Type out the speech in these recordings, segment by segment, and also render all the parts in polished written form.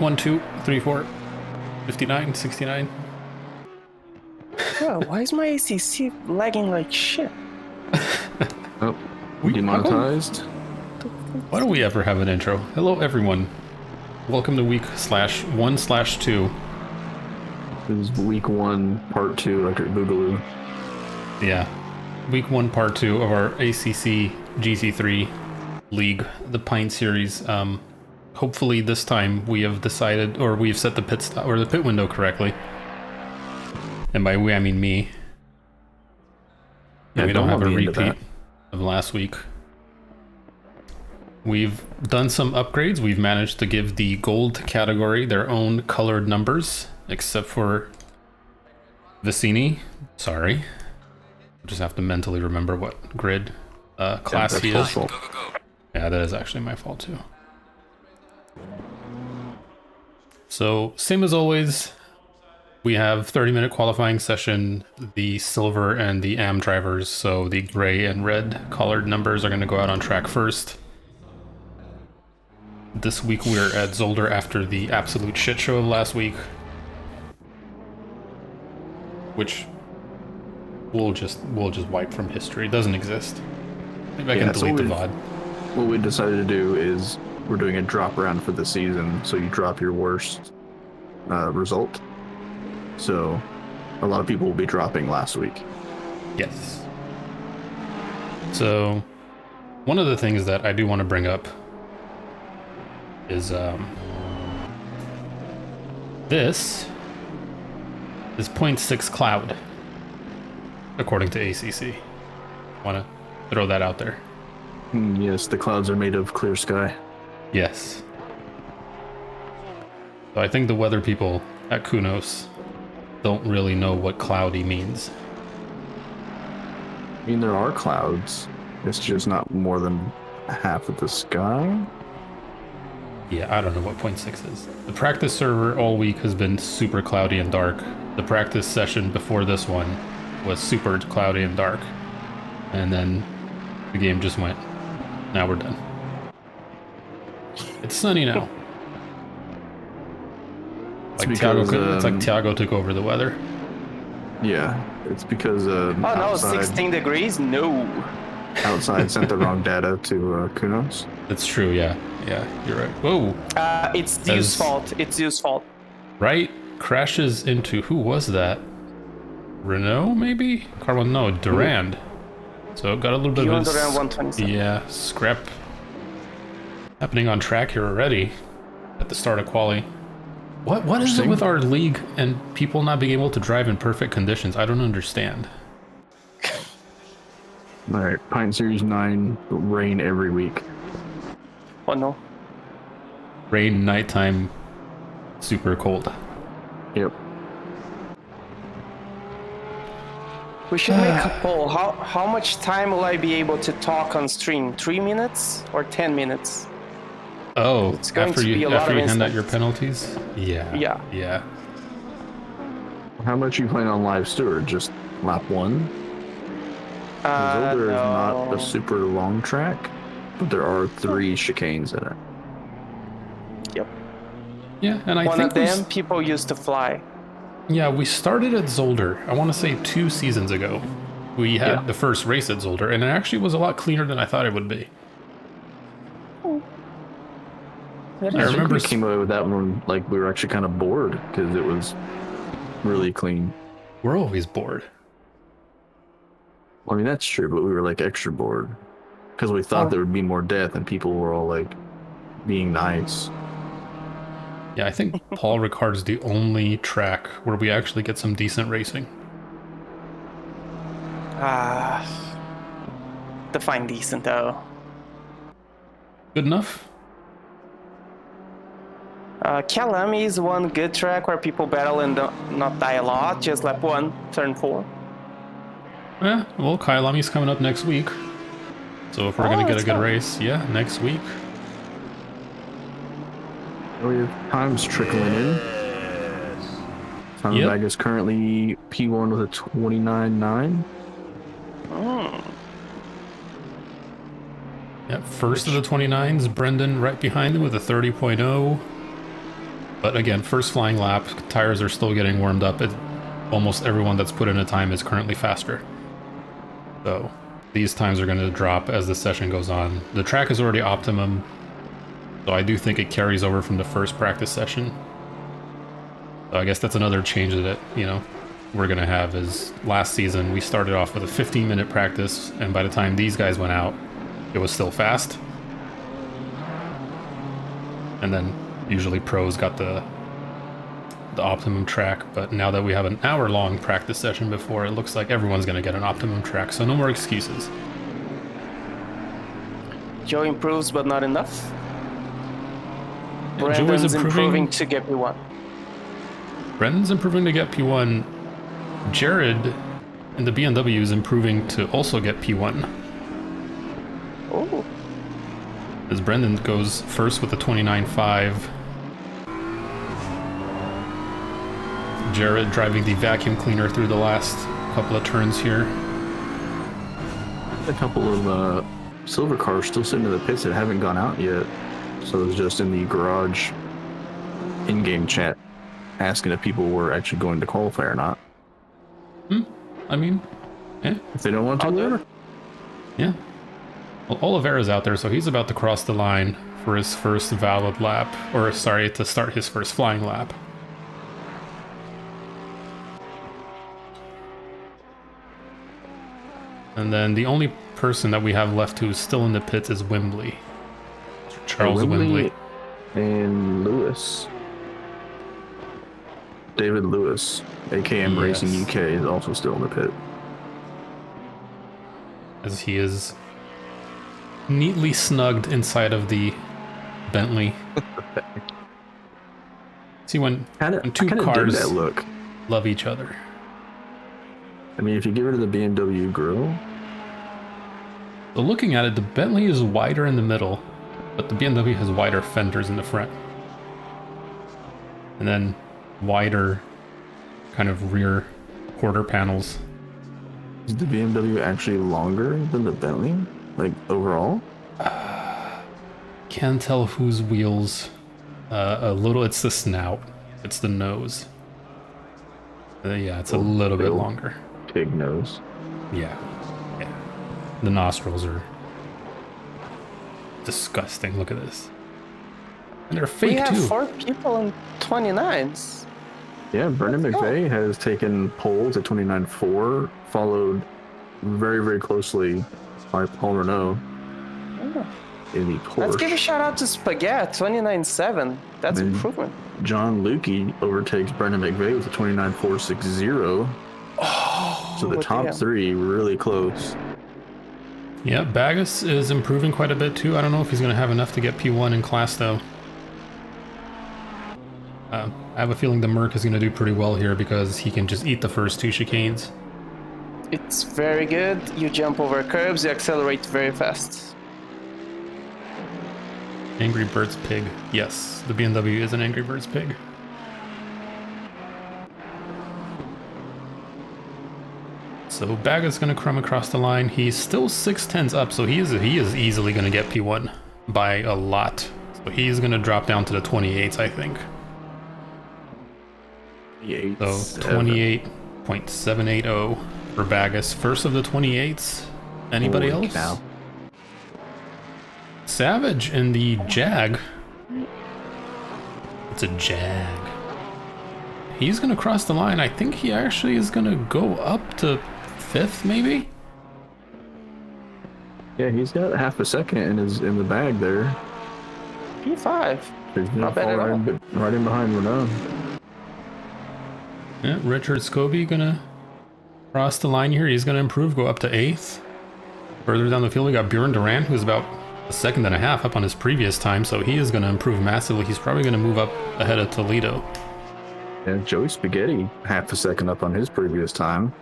1, 2, 3, 4, 59, 69. Bro, why is my ACC lagging like shit? Oh, How come- demonetized. Why don't we ever have an intro? Hello, everyone. Welcome to week /1/2. It was week 1, part 2, Electric Boogaloo. Yeah. Week 1, part 2 of our ACC GT3 League, the Pint series. Hopefully this time we have decided, or we've set the pit stop, or the pit window correctly. And by we, I mean me. And we don't have a repeat of last week. We've done some upgrades. We've managed to give the gold category their own colored numbers, except for Vicini. Sorry. Just have to mentally remember what grid class he is. Yeah, that is actually my fault too. So, same as always, we have 30-minute qualifying session, the silver and the AM drivers, so the gray and red colored numbers are going to go out on track first. This week we're at Zolder after the absolute shit show of last week, which we'll just wipe from history. It doesn't exist. Maybe I can delete the VOD. What we decided to do is we're doing a drop round for the season, so you drop your worst result. So a lot of people will be dropping last week. Yes. So one of the things that I do want to bring up is this is 0.6 cloud, according to ACC. Want to throw that out there. Yes, the clouds are made of clear sky. Yes. So I think the weather people at Kunos don't really know what cloudy means. I mean, there are clouds. It's just not more than half of the sky. Yeah, I don't know what 0.6 is. The practice server all week has been super cloudy and dark. The practice session before this one was super cloudy and dark. And then the game just went, now we're done. It's sunny now. It's like Thiago took over the weather. Yeah, it's because oh no, 16 degrees? No. Outside sent the wrong data to Kunos. That's true, yeah. Yeah, you're right. Whoa. It's Zeus' fault. It's Zeus' fault. Right? Crashes into, who was that? Renault, maybe? Carwell, no, Durand. So got a little bit of Durand 127. Yeah, scrap happening on track here already at the start of quali. What is it with our league and people not being able to drive in perfect conditions? I don't understand. All right, Pint Series 9, rain every week. Oh no. Rain, nighttime, super cold. Yep. We should make a poll. How much time will I be able to talk on stream? 3 minutes or 10 minutes? Oh, it's going after to you be a lot of hand out your penalties? Yeah. Yeah. Yeah. How much you playing on live Stewart? Just lap 1? Zolder is not a super long track, but there are 3 chicanes in it. Yep. Yeah, and I One think of them people used to fly. Yeah, we started at Zolder, I want to say 2 seasons ago. We had the first race at Zolder, and it actually was a lot cleaner than I thought it would be. I remember we came away with that one like we were actually kind of bored because it was really clean. We're always bored. Well, I mean, that's true, but we were like extra bored because we thought there would be more death and people were all like being nice. Yeah, I think Paul Ricard's the only track where we actually get some decent racing. Define decent though. Good enough? Kalami is one good track where people battle and not die a lot. Just lap 1, turn 4. Yeah, well, Kyalami's coming up next week. So if we're going to get a good race, yeah, next week. We have times trickling in. Bag is currently P1 with a 29.9. Yeah, first of the 29s, Brendan right behind him with a 30.0. But again, first flying lap, tires are still getting warmed up. Almost everyone that's put in a time is currently faster. So these times are going to drop as the session goes on. The track is already optimum, so I do think it carries over from the first practice session. So I guess that's another change that, we're going to have is last season we started off with a 15-minute practice, and by the time these guys went out, it was still fast. And then usually pros got the optimum track, but now that we have an hour-long practice session before, it looks like everyone's going to get an optimum track, so no more excuses. Joe improves, but not enough. Yeah, Brandon's improving to get P1. Brendan's improving to get P1. Jared in the BMW is improving to also get P1. Oh. As Brendan goes first with the 29.5. Jared driving the vacuum cleaner through the last couple of turns here. A couple of silver cars still sitting in the pits that haven't gone out yet. So it's just in the garage in-game chat asking if people were actually going to qualify or not. I mean, yeah. If they don't want to, whatever. Yeah. Well, Oliveira's out there, so he's about to cross the line for his first valid lap. Or, sorry, to start his first flying lap. And then the only person that we have left who's still in the pits is Wembley. Charles Wembley. And Lewis. David Lewis, AKM Racing UK, is also still in the pit. As he is neatly snugged inside of Bentley. See, when two cars that look. love each other. I mean, if you get rid of the BMW grille. So looking at it, the Bentley is wider in the middle, but the BMW has wider fenders in the front. And then wider kind of rear quarter panels. Is the BMW actually longer than the Bentley? Like, overall? Can't tell whose wheels. A little, it's the snout. It's the nose. Yeah, it's a little bit longer. Pig nose. Yeah. The nostrils are disgusting. Look at this. And they're fake, too. We have 4 people in 29s. Yeah, Brendan McVeigh has taken poles at 29.4, followed very, very closely by Paul Renault in the Porsche. Let's give a shout out to Spaghetti, 29.7. That's improvement. John Lukey overtakes Brendan McVeigh with a 29.460. Oh, so the top 3 really close. Yeah, Bagus is improving quite a bit too. I don't know if he's going to have enough to get P1 in class though. I have a feeling the Merc is going to do pretty well here because he can just eat the first 2 chicanes. It's very good. You jump over curbs, you accelerate very fast. Angry Birds pig. Yes, the BMW is an Angry Birds pig. So Bagus going to come across the line. He's still 6/10 up, so he is easily going to get P1 by a lot. So he's going to drop down to the 28s, I think. So 28.780 for Bagus. First of the 28s. Anybody else? Cow. Savage in the Jag. It's a Jag. He's going to cross the line. I think he actually is going to go up to 5th, maybe? Yeah, he's got half a second in the bag there. P5. Not bad at all. Right in behind Renault. Yeah, Richard Scobie gonna cross the line here. He's gonna improve, go up to 8th. Further down the field, we got Bjorn Durant, who's about a second and a half up on his previous time, so he is gonna improve massively. He's probably gonna move up ahead of Toledo. And Joey Spaghetti, half a second up on his previous time.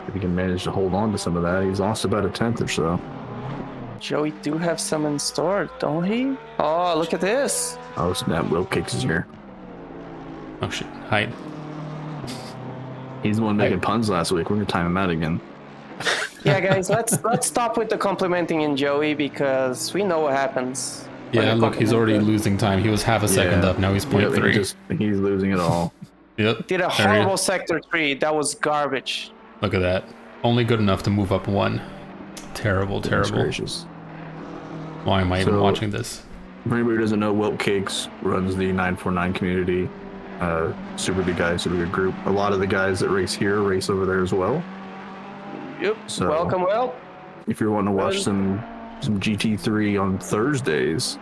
If he can manage to hold on to some of that, he's lost about a 10th or so. Joey do have some in store, don't he? Oh, look at this. Oh, snap, Will Kicks is here. Oh shit, hide. He's the one making puns last week. We're gonna time him out again. Yeah, guys, let's stop with the complimenting in Joey because we know what happens. Yeah, look, he's already losing time. He was half a second up. Now he's 0.3. He's losing it all. Yep. Did a there he horrible is. sector 3. That was garbage. Look at that. Only good enough to move up 1. Terrible, Goodness terrible. gracious. Why am I even watching this? For anybody who doesn't know, Whelp Cakes runs the 949 community. Super good guy, super good group. A lot of the guys that race here race over there as well. Yep. So, Welcome, Well. if you're wanting to watch some GT3 on Thursdays,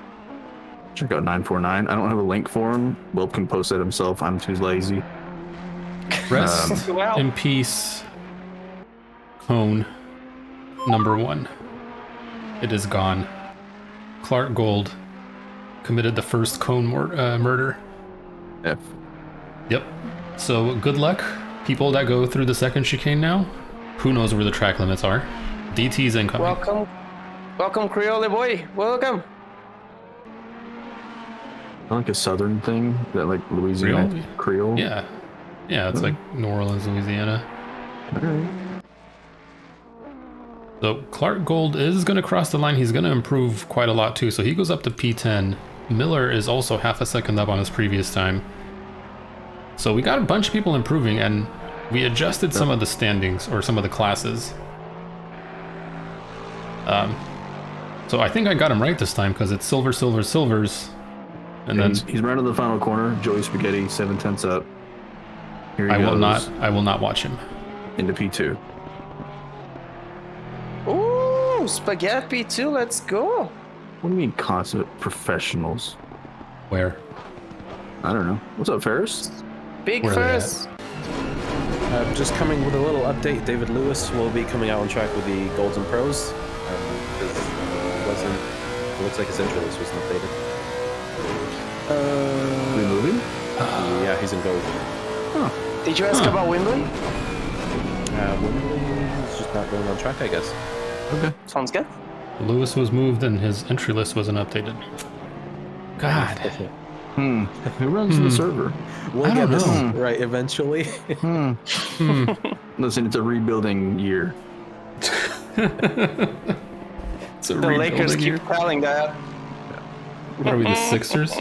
check out 949. I don't have a link for him. Whelp can post that himself. I'm too lazy. Rest Wow. in peace, Cone number 1. It is gone. Clark Gold committed the first Cone murder. F. Yep. So good luck, people that go through the second chicane now. Who knows where the track limits are? DT's incoming. Welcome, Creole boy. Welcome. Like a southern thing that like Louisiana Creole. Yeah. Yeah, it's like New Orleans, Louisiana. Okay. So Clark Gold is going to cross the line. He's going to improve quite a lot too. So he goes up to P10. Miller is also half a second up on his previous time. So we got a bunch of people improving, and we adjusted some of the standings or some of the classes. So I think I got him right this time because it's silver, silver, silvers. And then he's right on the final corner. Joey Spaghetti, 7/10 up. Here he I goes. will not watch him. Into P2. Ooh, Spaghetti P2. Let's go. What do you mean consummate professionals? Where? I don't know. What's up, Ferris? Big Where are they first. Just coming with a little update. David Lewis will be coming out on track with the Golds and Pros. It looks like his intro list wasn't updated. Are we moving? Yeah, he's in gold. Did you ask about Wembley? He's just not going on track, I guess. Okay. Sounds good. Lewis was moved and his entry list wasn't updated. God. Who runs the server? We'll I get don't this know. right eventually. Listen, it's a rebuilding year. It's a The Lakers rebuilding keep year. telling that. What are we, the Sixers?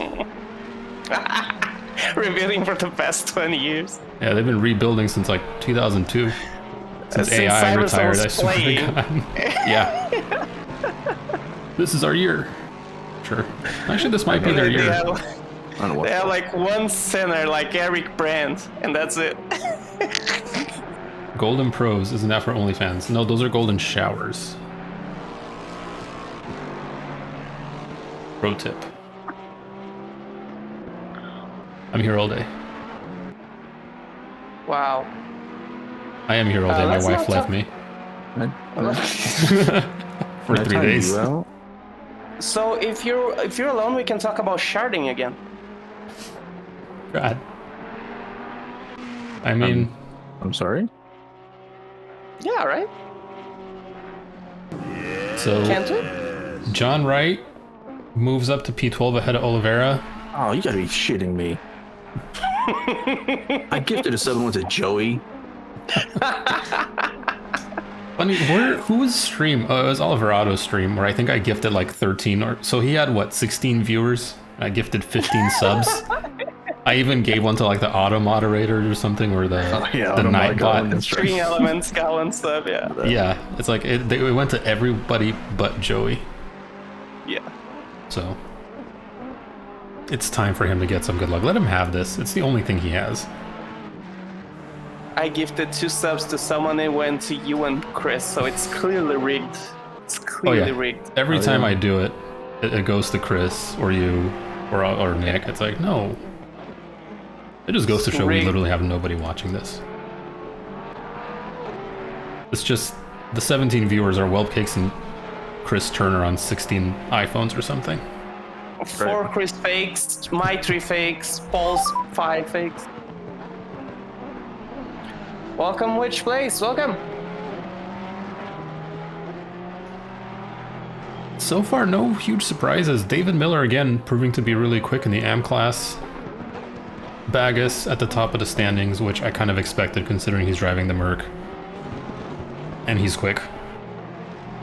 Rebuilding for the past 20 years. Yeah, they've been rebuilding since like 2002. Since AI Cyrus retired, was I swear to playing. God. Yeah. This is our year. Sure. Actually, this might be their They year. have, I don't know they have like one center, like Eric Brandt, and that's it. Golden Pros, isn't that for OnlyFans? No, those are golden showers. Pro tip. I'm here all day. Wow. I am here all day. My let's wife not left talk- me what. for 3 days. So if you're alone, we can talk about sharding again. God. I mean, I'm sorry? Yeah, right? so Can't we? John Wright moves up to P12 ahead of Oliveira. Oh, you gotta be shitting me. I gifted a 7-1 to Joey. Funny, whose stream? Oh, it was Alvarado's stream where I think I gifted like 13 or so. He had what, 16 viewers? I gifted 15 subs. I even gave one to like the auto moderator or something, or the night bot. String elements, Cal and stuff, yeah. Yeah, it's like it went to everybody but Joey. Yeah. So it's time for him to get some good luck. Let him have this. It's the only thing he has. I gifted 2 subs to someone and went to you and Chris, so it's clearly rigged. It's clearly rigged. Every time I do it, it goes to Chris or you or Nick. It's like, no. It just goes to show we Rigged. literally have nobody watching this. It's just the 17 viewers are Whelp Cakes and Chris Turner on 16 iPhones or something. 4 Chris fakes, my 3 fakes, Paul's 5 fakes. Welcome, which place? Welcome. So far, no huge surprises. David Miller again proving to be really quick in the AM class. Bagus at the top of the standings, which I kind of expected considering he's driving the Merc. And he's quick.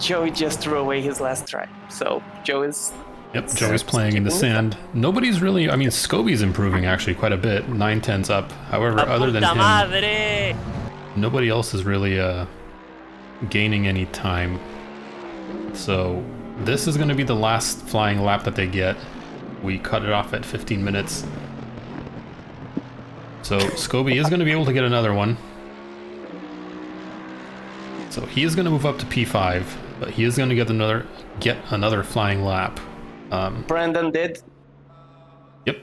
Joey just threw away his last try, so Joe is Yep, Joey's playing in the sand. Nobody's really, I mean, Scobie's improving actually quite a bit, 9/10 up. However, other than him, nobody else is really gaining any time. So this is going to be the last flying lap that they get. We cut it off at 15 minutes. So Scobie is going to be able to get another one. So he is going to move up to P5, but he is going to get another flying lap. Brandon did. Yep.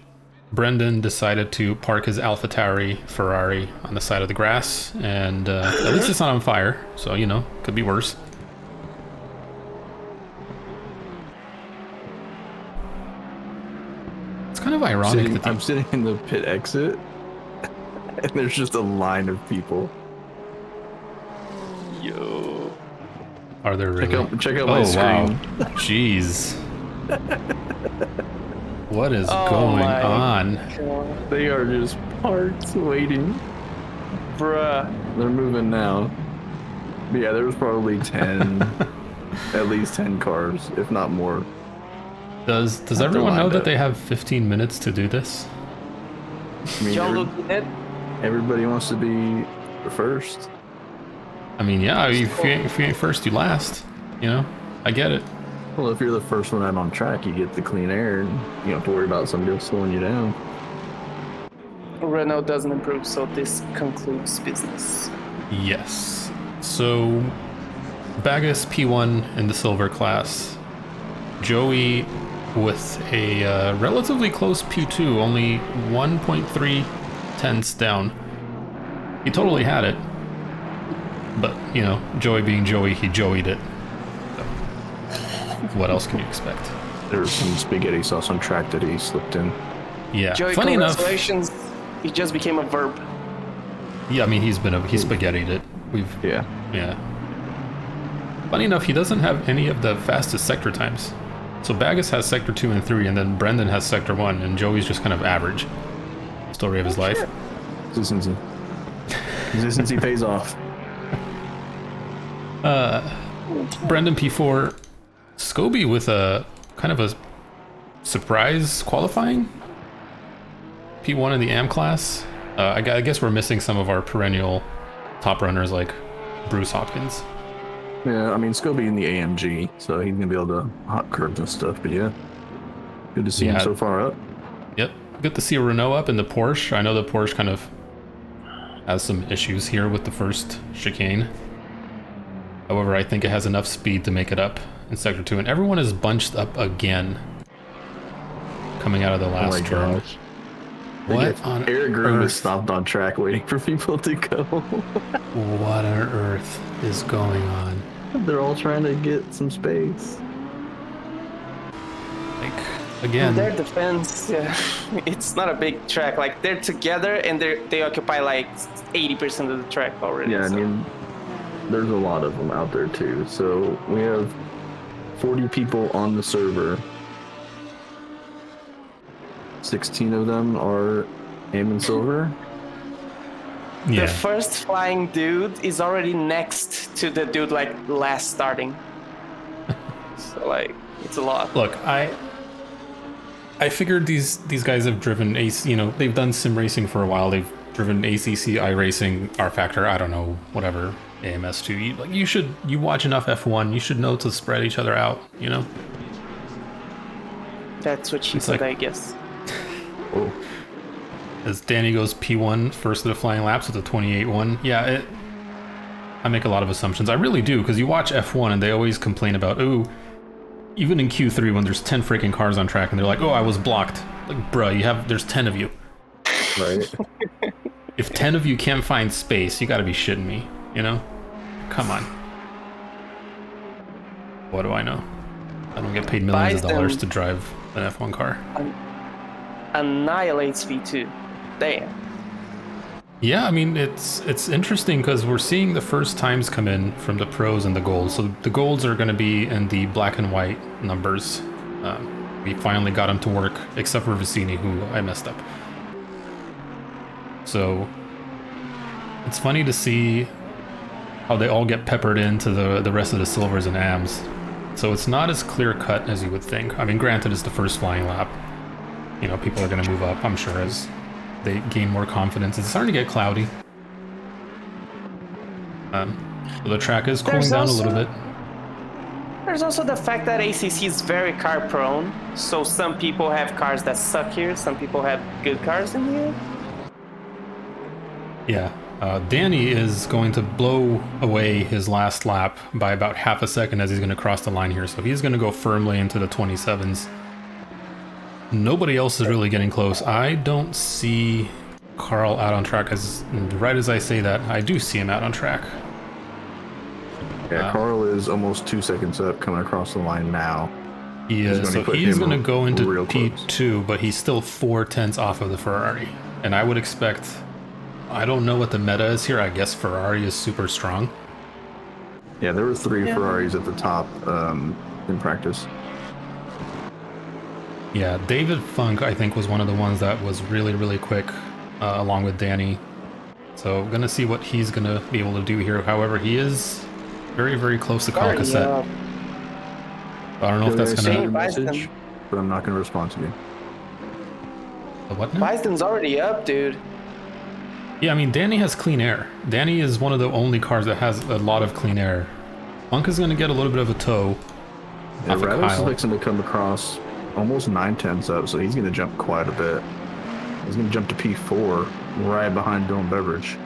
Brendan decided to park his AlphaTauri Ferrari on the side of the grass, and at least it's not on fire, so, you know, could be worse. It's kind of ironic I'm sitting in the pit exit, and there's just a line of people. Yo. Are there really? Check out my screen. Wow. Jeez. What is going on? God. They are just parked waiting. Bruh. They're moving now. But yeah, there was probably 10, at least 10 cars, if not more. Does everyone know that they have 15 minutes to do this? I mean, John did. everybody wants to be the first. I mean, yeah, if you ain't first, you last. You know, I get it. Well, if you're the first one out on track, you get the clean air, and you don't have to worry about somebody else slowing you down. Renault doesn't improve, so this concludes business. Yes. So, Bagus P1 in the silver class. Joey with a relatively close P2, only 1.3 tenths down. He totally had it. But, you know, Joey being Joey, he Joey'd it. So, what else can you expect? There was some spaghetti sauce on track that he slipped in. Yeah, Joey, funny enough. congratulations. He just became a verb. Yeah, I mean, he's spaghettied it. Yeah. Funny enough, he doesn't have any of the fastest sector times. So Bagus has sector 2 and 3, and then Brendan has sector 1, and Joey's just kind of average. Story of his life. Consistency. Consistency pays off. Brendan P4, Scobie with a kind of a surprise qualifying. P1 in the AM class. I guess we're missing some of our perennial top runners like Bruce Hopkins. Yeah, I mean, Scobie in the AMG, so he's gonna be able to hot curves and stuff. But yeah, good to see him so far up. Yep, good to see a Renault up in the Porsche. I know the Porsche kind of has some issues here with the first chicane. However, I think it has enough speed to make it up in sector 2, and everyone is bunched up again coming out of the last turn. Gosh. What on Eric Green earth? is stopped on track waiting for people to go. What on earth is going on? They're all trying to get some space. Like, again, Their defense, yeah, it's not a big track. Like, they're together and they occupy like 80% of the track already. Yeah, so. I mean, there's a lot of them out there too. So we have 40 people on the server. 16 of them are AM and silver. The yeah. first flying dude is already next to the dude like last starting. So like, it's a lot. Look, I figured these guys have driven AC, you know, they've done sim racing for a while. They've driven ACC, iRacing, R Factor, I don't know, whatever, AMS2. You watch enough F1, you should know to spread each other out, you know? That's what she said, I guess. Oh, As Danny goes P1 first of the flying laps with a 28-1. Yeah, I make a lot of assumptions. I really do, because you watch F1 and they always complain about, ooh, even in Q3 when there's 10 freaking cars on track and they're like, oh, I was blocked. Like, bruh, there's 10 of you. right. If 10 of you can't find space, you gotta be shitting me, you know? Come on. What do I know? I don't get paid millions of dollars to drive an F1 car. Annihilates V2. Damn. Yeah, I mean, it's interesting because we're seeing the first times come in from the pros and the golds. So the golds are going to be in the black and white numbers. We finally got them to work, except for Vicini, who I messed up. So it's funny to see how they all get peppered into the rest of the silvers and AMs. So it's not as clear cut as you would think. I mean, granted, it's the first flying lap. You know, people are going to move up, I'm sure, as they gain more confidence. It's starting to get cloudy. So the track is cooling down a little bit. There's also the fact that ACC is very car prone. So some people have cars that suck here, some people have good cars in here. Yeah. Danny is going to blow away his last lap by about half a second as he's going to cross the line here. So he's going to go firmly into the 27s. Nobody else is really getting close. I don't see Carl out on track. Right as I say that, I do see him out on track. Yeah, Carl is almost 2 seconds up coming across the line now. He is. So he's going to go into P2, close. but he's still 4/10 off of the Ferrari. And I would expect... I don't know what the meta is here. I guess Ferrari is super strong. Yeah, there were 3 Ferraris at the top in practice. Yeah, David Funk, I think, was one of the ones that was really, really quick, along with Danny. So, gonna see what he's gonna be able to do here. However, he is very, very close to Carl Cassette. I don't know if that's gonna... message, but I'm not gonna respond to you. The what now? Bison's already up, dude. Yeah, I mean, Danny has clean air. Danny is one of the only cars that has a lot of clean air. Funk is gonna get a little bit of a tow. Yeah, Rados is fixing to come across almost 9/10 up, so he's gonna jump quite a bit. He's gonna jump to P4, right behind Dylan Beveridge.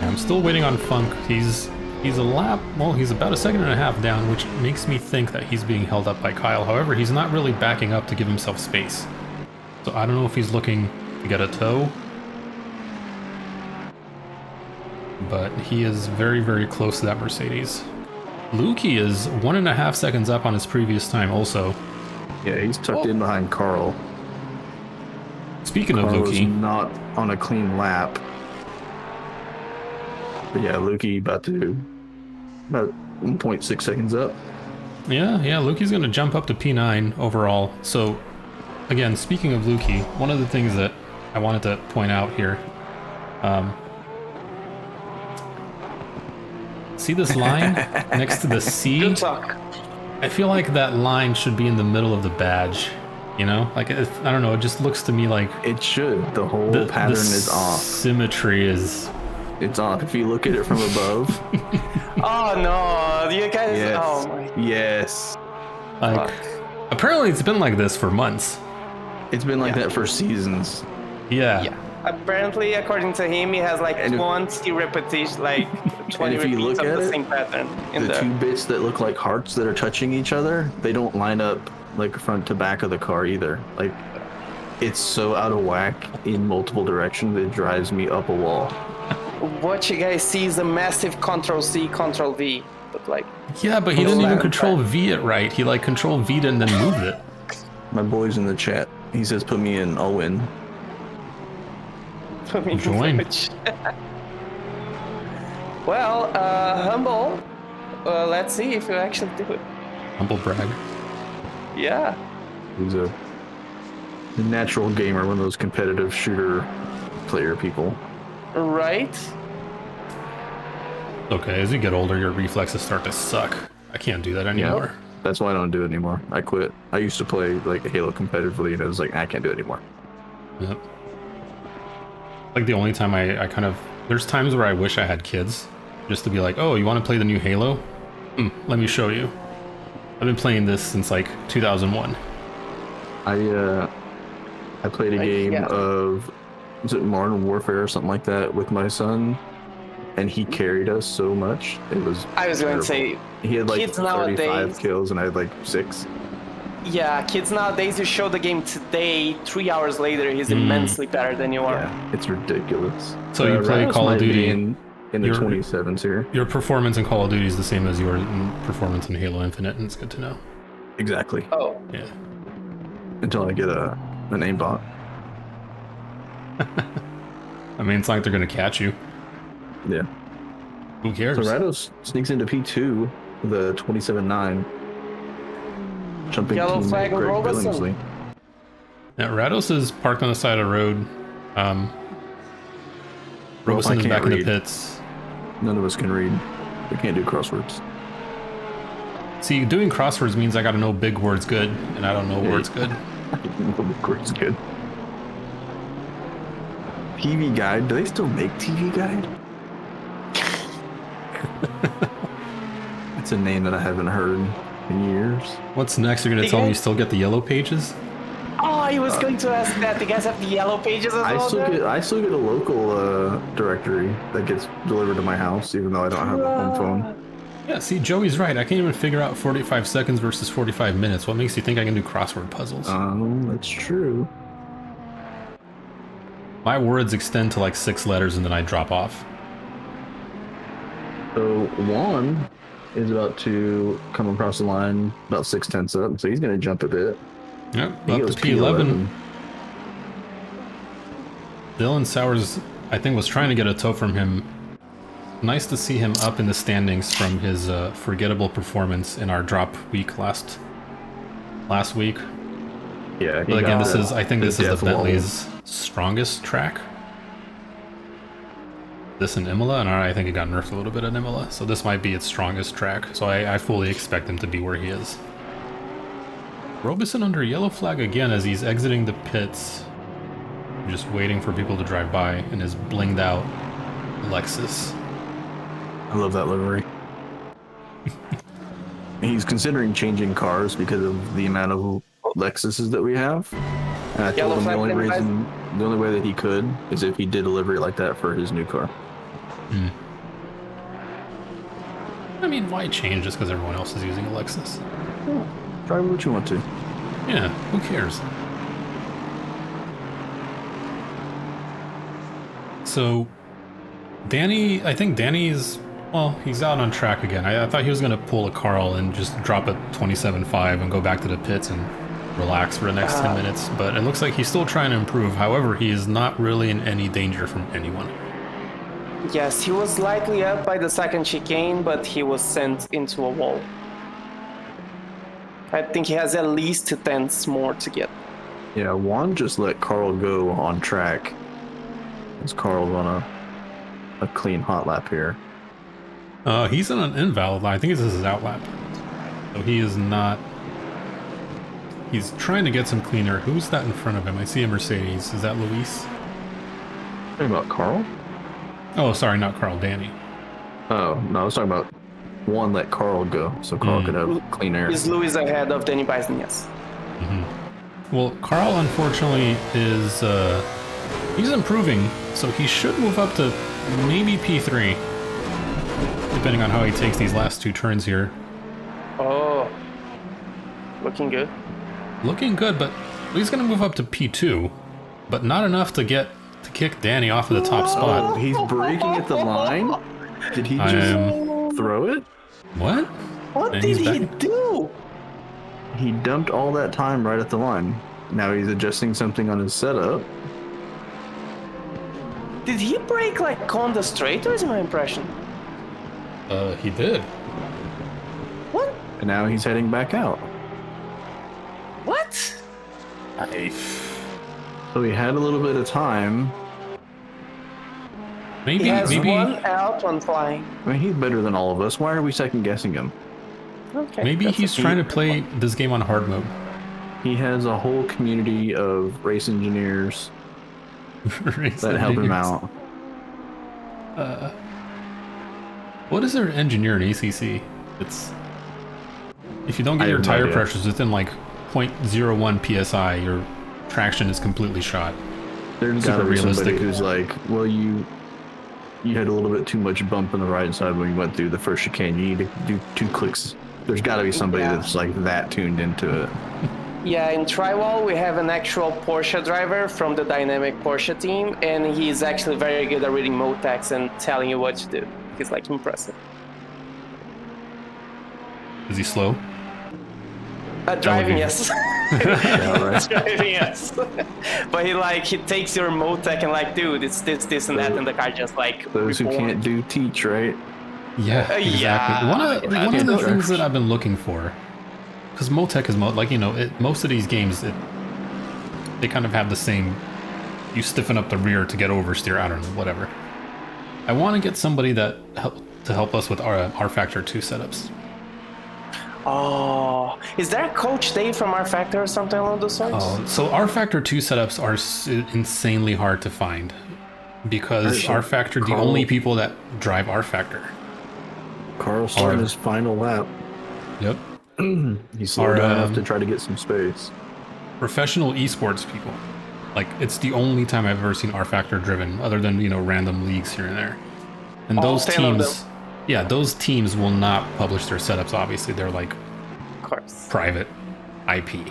I'm still waiting on Funk. He's a lap, well, he's about a second and a half down, which makes me think that he's being held up by Kyle. However, he's not really backing up to give himself space. So I don't know if he's looking to get a tow. But he is very, very close to that Mercedes. Lukey is 1.5 seconds up on his previous time also. Yeah, he's tucked in behind Carl. Speaking of Carl is Lukey, not on a clean lap. But yeah, Lukey about 1.6 seconds up. yeah, Lukey's going to jump up to P9 overall. So, again, speaking of Lukey, one of the things that I wanted to point out here, see this line next to the C? Good talk. I feel like that line should be in the middle of the badge. You know, like I don't know. It just looks to me like it should. The whole pattern is off. Symmetry is. It's off. If you look at it from above. Oh no, you guys! Yes. Oh my. Yes. Like, apparently, it's been like this for months. It's been like that for seasons. Yeah. Apparently, according to him, he has like 20 repetitions, like 20 repeats of the same pattern in there. The 2 bits that look like hearts that are touching each other, they don't line up like front to back of the car either. Like, it's so out of whack in multiple directions, it drives me up a wall. What you guys see is a massive Control-C, Control-V, but like... Yeah, but he didn't even Control-V it right. He like Control-V'd and then moved it. My boy's in the chat. He says, put me in, I'll win. Join. Well, Humble, let's see if you actually do it. Humble brag. Yeah. He's a natural gamer, one of those competitive shooter player people. Right? Okay, as you get older, your reflexes start to suck. I can't do that anymore. Yeah, that's why I don't do it anymore. I quit. I used to play like Halo competitively, and I was like, I can't do it anymore. Yep. Like the only time I kind of... There's times where I wish I had kids, just to be like, oh, you want to play the new Halo? Let me show you. I've been playing this since like 2001. I played a game of... Was it Modern Warfare or something like that with my son? And he carried us so much. It was I was going to say, he had like kids 35 nowadays, kills and I had like 6. Yeah, kids nowadays, you show the game today, 3 hours later, he's immensely better than you are. Yeah, it's ridiculous. So you play Call of Duty in the 27s here. Your performance in Call of Duty is the same as your performance in Halo Infinite, and it's good to know. Exactly. Oh. Yeah. Until I get an aimbot. I mean, it's not like they're going to catch you. Yeah. Who cares? So Rados sneaks into P2 with a 27.9. Jumping Yellow teammate flag on Greg Robertson. Billingsley. Now, Rados is parked on the side of the road. Robeson is can't back in the read. pits. None of us can read. We can't do crosswords. See, doing crosswords means I gotta know big words good, and I don't know words good. Words good. TV Guide. Do they still make TV Guide? It's a name that I haven't heard in years. What's next? You're gonna tell me you still get the yellow pages? Oh, I was going to ask that. Do you guys have the yellow pages as well? I still get a local directory that gets delivered to my house, even though I don't have a home phone. Yeah, see, Joey's right. I can't even figure out 45 seconds versus 45 minutes. What makes you think I can do crossword puzzles? That's true. My words extend to like 6 letters and then I drop off. So Juan is about to come across the line about 6/10 up, so he's going to jump a bit. Yep, He up goes to P11. Dylan Sowers, I think, was trying to get a toe from him. Nice to see him up in the standings from his forgettable performance in our drop week last week. Yeah, But again, I think this is the death wall. Bentley's strongest track. This and Imola, and I think it got nerfed a little bit at Imola, so this might be its strongest track. So I fully expect him to be where he is. Robeson under yellow flag again as he's exiting the pits. Just waiting for people to drive by in his blinged out Lexus. I love that livery. He's considering changing cars because of the amount of Lexuses that we have. And I told him the only way that he could is if he did a livery like that for his new car. I mean, why change just because everyone else is using a Lexus? Drive what you want to. Yeah, who cares? So, I think Danny's, well, he's out on track again. I thought he was going to pull a Carl and just drop a 27.5 and go back to the pits and relax for the next 10 minutes, but it looks like he's still trying to improve. However, he is not really in any danger from anyone. Yes, he was slightly up by the second chicane, but he was sent into a wall. I think he has at least 2 tenths more to get. Yeah, Juan just let Carl go on track. As Carl's on a clean hot lap here. He's on an invalid. I think this is his out lap. So he is not. He's trying to get some cleaner. Who's that in front of him? I see a Mercedes. Is that Luis? Talking about Carl? Oh, sorry, not Carl. Danny. Oh, no, I was talking about Juan let Carl go, so Carl could have clean air. Is Luis ahead of Danny Bison? Yes. Well, Carl, unfortunately, is he's improving, so he should move up to maybe P3, depending on how he takes these last 2 turns here. Oh, looking good. Looking good, but he's going to move up to P2, but not enough to kick Danny off of the top spot. He's braking at the line? Did he just throw it? What? What And did he's he back. do? He dumped all that time right at the line. Now he's adjusting something on his setup. Did he brake like on the straight, or is my impression? He did. What? And now he's heading back out. What? So he had a little bit of time. Maybe, He has maybe, one out, one flying. I mean, he's better than all of us. Why are we second guessing him? Okay. maybe that's he's okay. trying to play this game on hard mode. He has a whole community of race engineers that help him out. What is their engineer in ACC? It's if you don't get I your have no tire idea. pressures within like 0.01 psi, your traction is completely shot. There's Super gotta be somebody realistic. who's like, well, you had a little bit too much bump on the right side when you went through the first chicane. You need to do 2 clicks. There's got to be somebody that's like that tuned into it. Yeah, in Triwall we have an actual Porsche driver from the dynamic Porsche team, and he's actually very good at reading motex and telling you what to do. He's like impressive. Is he slow? Driving, be- yes. Yeah, right. Driving, yes. But he takes your motec and like, dude, it's this and that, and the car just like. Those who reborn. can't do teach, right? Yeah, exactly. yeah. One of the things that I've been looking for, because Motec is like, you know, most of these games, they kind of have the same. You stiffen up the rear to get oversteer. I don't know, whatever. I want to get somebody to help us with our Factor 2 setups. Oh, is there a Coach Dave from R Factor or something along those sorts? Oh, so R Factor 2 setups are insanely hard to find because R Factor, the only people that drive R Factor. Carl's starting his final lap. Yep. He slowed down enough to try to get some space. Professional esports people. Like, it's the only time I've ever seen R Factor driven, other than, random leagues here and there. And those teams, those teams will not publish their setups, obviously. They're like, of course, private IP.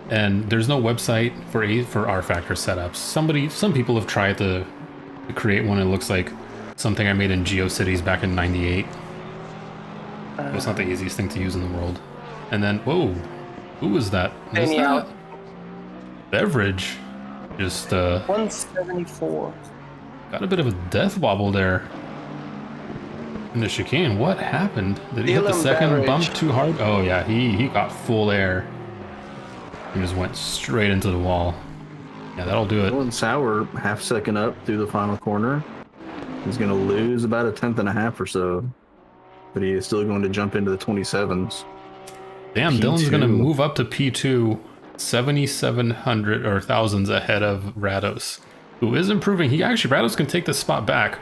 And there's no website for R Factor setups. Some people have tried to create one. It looks like something I made in GeoCities back in '98. It's not the easiest thing to use in the world. And then, whoa, who was that? Was that Beverage? Just 174. Got a bit of a death wobble there in the chicane. What happened? Did he hit the second bump too hard? Oh yeah, he got full air. He just went straight into the wall. Yeah, that'll do it. Dylan Sauer, half second up through the final corner. He's going to lose about a tenth and a half or so, but he is still going to jump into the 27s. Damn, P2. Dylan's going to move up to P2, 7,700 or thousands ahead of Rados, who is improving. Rados can take this spot back.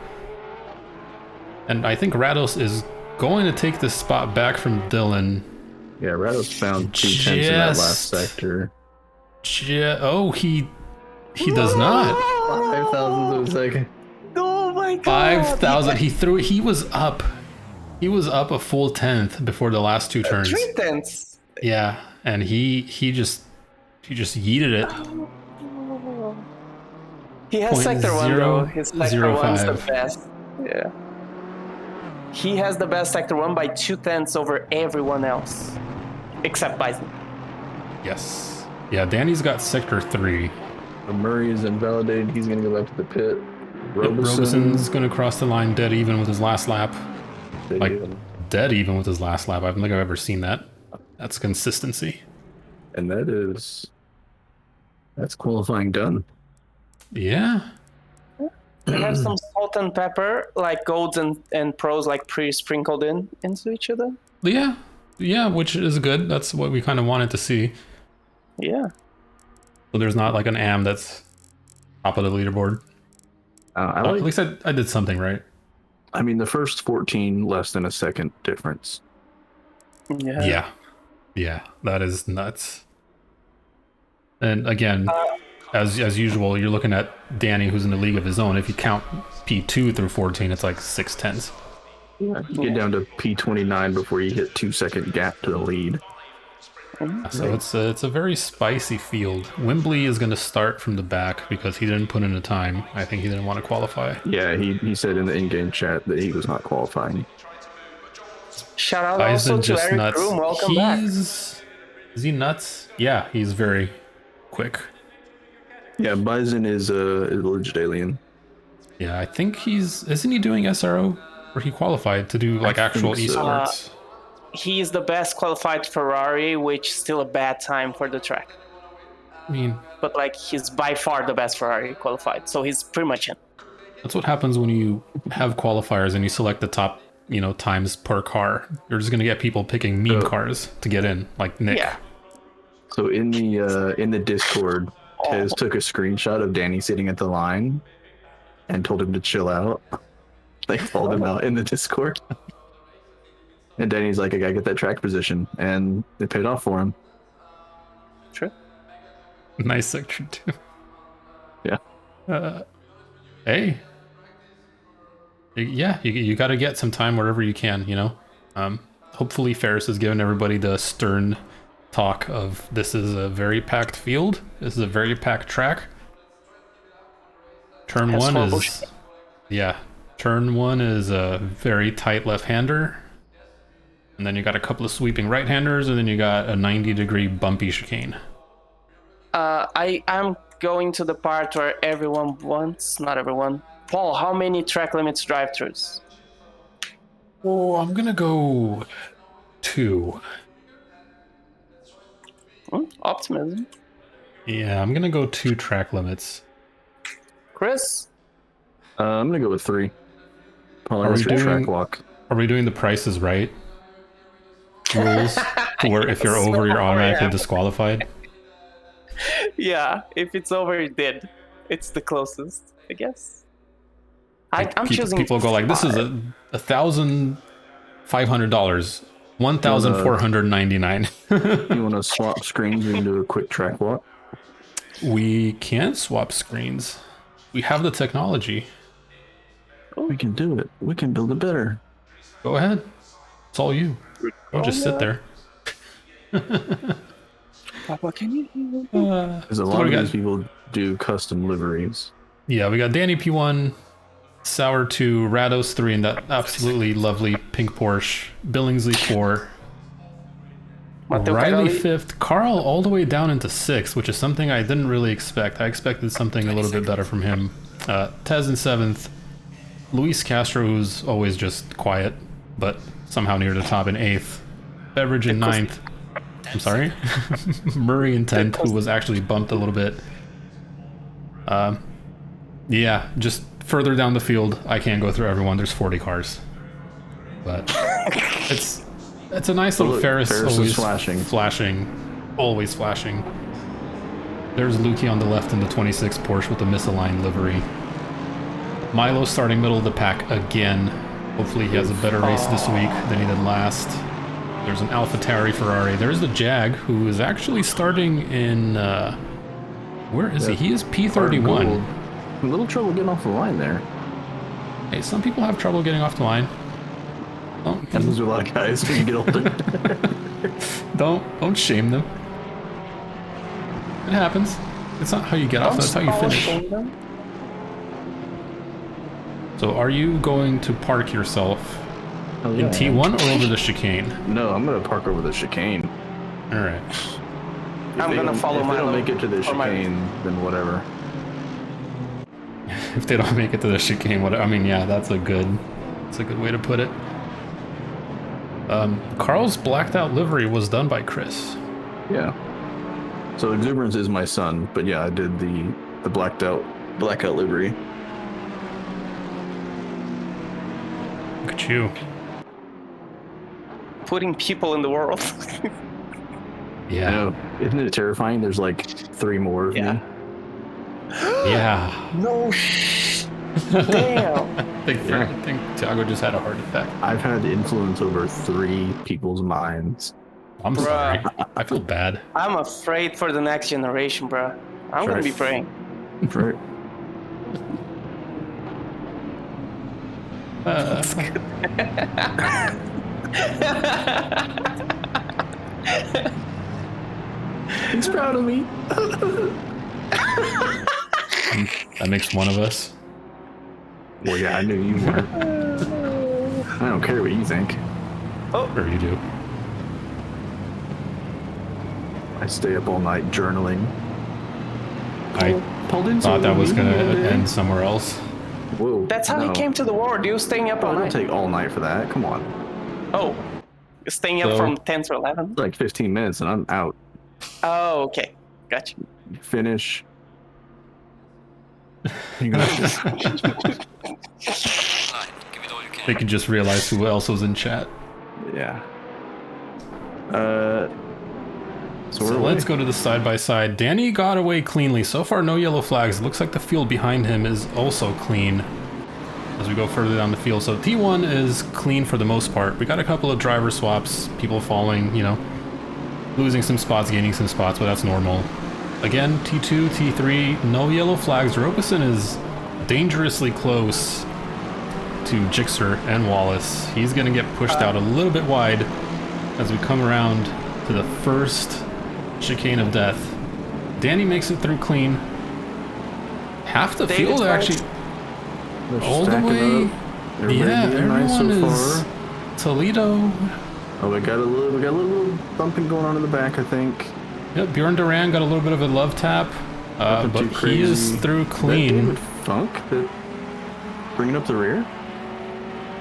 And I think Rados is going to take this spot back from Dylan. Yeah, Rados found 2 tenths in that last sector. Oh, he does not. 5 thousandths of a second. Oh my god. 5,000. He was up. He was up a full tenth before the last 2 turns. 3 tenths. Yeah, and he just yeeted it. He has sector 1 though. His sector 1's the best. Yeah. He has the best sector 1 by 2 tenths over everyone else. Except Bison. Yes. Yeah, Danny's got sector 3. Murray is invalidated. He's going to go back to the pit. Robeson's going to cross the line dead even with his last lap. Dead even with his last lap. I don't think I've ever seen that. That's consistency. And that's qualifying done. Yeah. We have some salt and pepper, like golds and pros, like pre-sprinkled into each other. Yeah, which is good. That's what we kind of wanted to see. Yeah. So there's not like an AM that's top of the leaderboard. At least I did something right. I mean, the first 14 less than a second difference. Yeah, that is nuts. And again, as usual, you're looking at Danny, who's in a league of his own. If you count P2 through 14, it's like 6 tenths. Yeah, you get down to P29 before you hit 2 second gap to the lead. So it's a very spicy field. Wembley is going to start from the back because he didn't put in the time. I think he didn't want to qualify. Yeah, he said in the in-game chat that he was not qualifying. Shout out also to Eric nuts. Groom. Welcome back. Is he nuts? Yeah, he's very quick. Yeah, Bison is a legit alien. Yeah, I think isn't he doing SRO? Or he qualified to do like actual esports? He is the best qualified Ferrari, which is still a bad time for the track. I mean, but like he's by far the best Ferrari qualified, so he's pretty much in. That's what happens when you have qualifiers and you select the top, times per car. You're just gonna get people picking meme cars to get in, like Nick. Yeah. So in the Discord, Tez took a screenshot of Danny sitting at the line and told him to chill out. They called him out in the Discord. And Danny's like, I gotta get that track position. And it paid off for him. True. Nice sector too. Yeah. Hey. Yeah, you gotta get some time wherever you can, Hopefully Ferris has given everybody the stern talk of this is a very packed field. This is a very packed track. Turn 1 is... Yeah. Turn 1 is a very tight left-hander. And then you got a couple of sweeping right-handers, and then you got a 90-degree bumpy chicane. I'm going to the part where everyone wants, not everyone. Paul, how many track limits drive-thrus? Oh, I'm gonna go 2. Optimism. Yeah, I'm gonna go 2 track limits. Chris? I'm gonna go with 3. Probably Are we let's go track doing- walk. Are we doing the Price is Right rules? To where if you're over, you're automatically disqualified? Yeah, if it's over, you're dead. It's the closest, I guess. Like, I'm people, choosing. people go like, this is $1,500, $1,499. You want to swap screens? We can do a quick track walk. We can swap screens. We have the technology. We can do it. We can build it better. Go ahead. It's all you. Don't just sit there. Papa, can you? Because a lot of these people do custom liveries. Yeah, we got Danny P1, Sour 2, Rados 3, and that absolutely lovely pink Porsche. Billingsley 4. Riley 5th. Carl all the way down into 6th, which is something I didn't really expect. I expected something a little bit better from him. Tez in 7th. Luis Castro, who's always just quiet, but somehow near the top in 8th. Beverage in 9th. I'm sorry? Murray in 10th, who was actually bumped a little bit. Yeah, just further down the field. I can't go through everyone. There's 40 cars. But it's a nice little Ferris always flashing. Always flashing. There's Lukey on the left in the 26 Porsche with the misaligned livery. Milo starting middle of the pack again. Hopefully he has a better race this week than he did last. There's an AlphaTauri Ferrari. There's the Jag, who is actually starting in... where is he? He is P31. A little trouble getting off the line there. Hey, some people have trouble getting off the line. Happens to a lot of guys when you get older. Don't shame them. It happens. It's not how you get off, that's how you finish. So are you going to park yourself in T1 or over the chicane? No, I'm going to park over the chicane. Alright. I'm going to follow my... If they don't make it to the chicane, then whatever. If they don't make it to the chicane, whatever. I mean, yeah, that's a good way to put it. Carl's blacked out livery was done by Chris. Yeah. So Exuberance is my son, but yeah, I did the blackout livery. Look at you. Putting people in the world. Yeah. I know. Isn't it terrifying? There's like 3 more of me. Yeah. No damn. I think Thiago just had a heart attack. I've had influence over 3 people's minds. I'm sorry. I feel bad. I'm afraid for the next generation, bro. I'm going to be praying. Right. That's good. He's proud of me. That makes one of us. Well, yeah, I knew you were. I don't care what you think. Oh, sure you do. I stay up all night journaling. I thought that was gonna end somewhere else. Whoa. That's how he came to the world, dude. Staying up all Don't night. take all night for that. Come on. Oh, staying up from 10 to 11? Like 15 minutes and I'm out. Oh, okay. Gotcha. Finish. They could just realize who else was in chat. Yeah. So let's go to the side-by-side. Danny got away cleanly. So far, no yellow flags. Looks like the field behind him is also clean as we go further down the field. So T1 is clean for the most part. We got a couple of driver swaps, people falling, you know, losing some spots, gaining some spots, but that's normal. Again, T2, T3, no yellow flags. Robeson is dangerously close to Jixer and Wallace. He's going to get pushed out a little bit wide as we come around to the first chicane of death. Danny makes it through clean. Half the field actually all the way. Yeah, everyone is Toledo. Oh, we got a little bumping going on in the back, I think. Yep, Bjorn Duran got a little bit of a love tap, but he is through clean. David Funk bringing up the rear?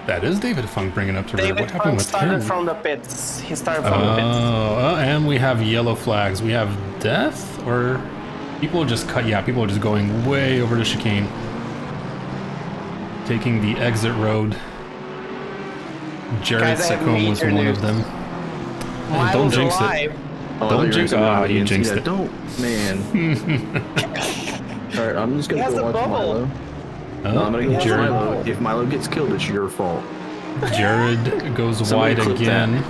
That is David Funk bringing up the rear. What happened with him? Started from the pits. He started from the pits. And we have yellow flags. We have death, or people just cut. Yeah, people are just going way over the chicane. taking the exit road. Jared Secombe was one of them. Oh, don't jinx it. Don't jinx it. Oh, you jinxed it. Don't, man. Alright, I'm just gonna go watch Milo. Oh, no, I'm gonna go Jared. Milo. If Milo gets killed, it's your fault. Jared goes wide again.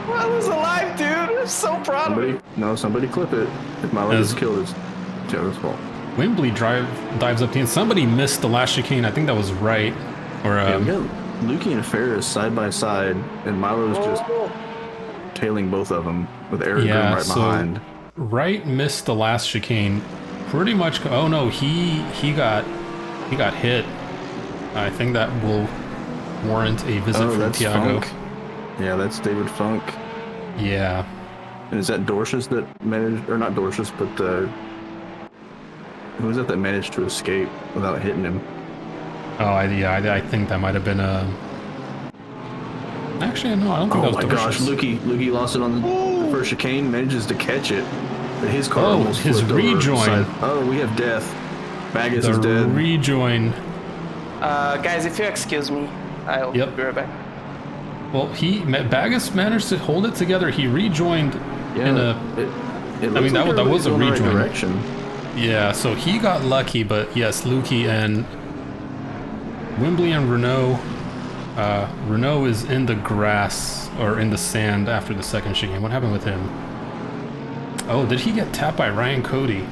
Milo's alive, dude. I'm so proud of him. No, somebody clip it. If Milo gets killed, it's Jared's fault. Wembley dives up the end. Somebody missed the last chicane. I think that was right. Or yeah, we got Lukey and Ferris side by side, and Milo's just tailing both of them with Eric right behind. Right missed the last chicane. Pretty much. Oh no, he got hit. I think that will warrant a visit from Tiago. Funk. Yeah, that's David Funk. Yeah. And is that Dorcius that managed, or not Dorcius, but who was it that managed to escape without hitting him? Oh, I think that might have been a. Actually, no, I don't think that was Dorcius. Oh my gosh, Lukey lost it on the first chicane, manages to catch it, but his car almost his flipped rejoin. Over. Oh, we have death. Bagus is dead. Rejoin. Guys, if you excuse me, I'll be right back. Well, Bagus managed to hold it together. He rejoined in a. I mean, that was a rejoin. Direction. Yeah, so he got lucky, but yes, Lukey and Wembley and Renault. Renault is in the grass or in the sand after the second chicane. What happened with him? Oh, did he get tapped by Ryan Cody?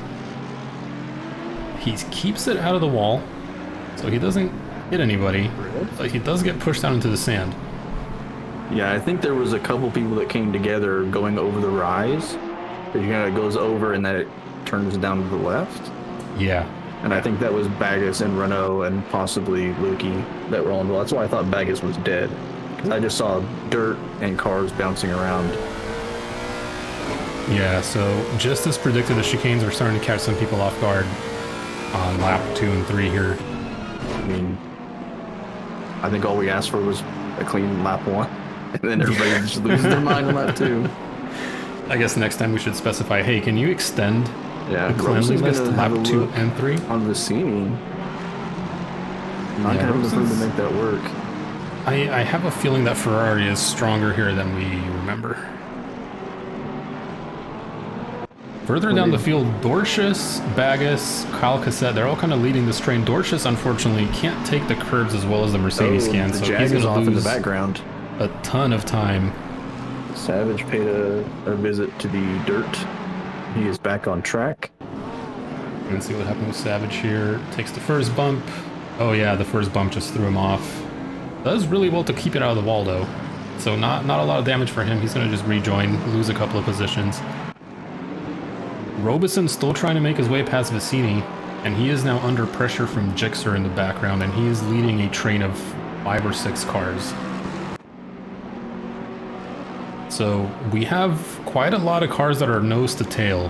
He keeps it out of the wall, so he doesn't hit anybody, but he does get pushed down into the sand. Yeah, I think there was a couple people that came together going over the rise. It goes over and then it turns down to the left. Yeah. And I think that was Bagus and Renault and possibly Lukey that were on the wall. That's why I thought Bagus was dead. Because I just saw dirt and cars bouncing around. Yeah, so just as predicted, the chicanes are starting to catch some people off guard on lap 2 and 3 here. I mean, I think all we asked for was a clean lap 1. And then everybody just loses their mind on lap 2. I guess next time we should specify, hey, can you extend the cleanliness to lap 2 and 3? On Vicini. Not having the room to make that work. I have a feeling that Ferrari is stronger here than we remember. Further down the field, Dorcius, Bagus, Kyle Cassette, they're all kind of leading this train. Dorcius, unfortunately, can't take the curbs as well as the Mercedes can, so he's going to lose in the background. A ton of time. Savage paid a visit to the dirt. He is back on track. Let's see what happened with Savage here. Takes the first bump. Oh yeah, the first bump just threw him off. Does really well to keep it out of the wall though. So not a lot of damage for him. He's going to just rejoin, lose a couple of positions. Robeson still trying to make his way past Vicini, and he is now under pressure from Gixxer in the background, and he is leading a train of 5 or 6 cars. So we have quite a lot of cars that are nose to tail.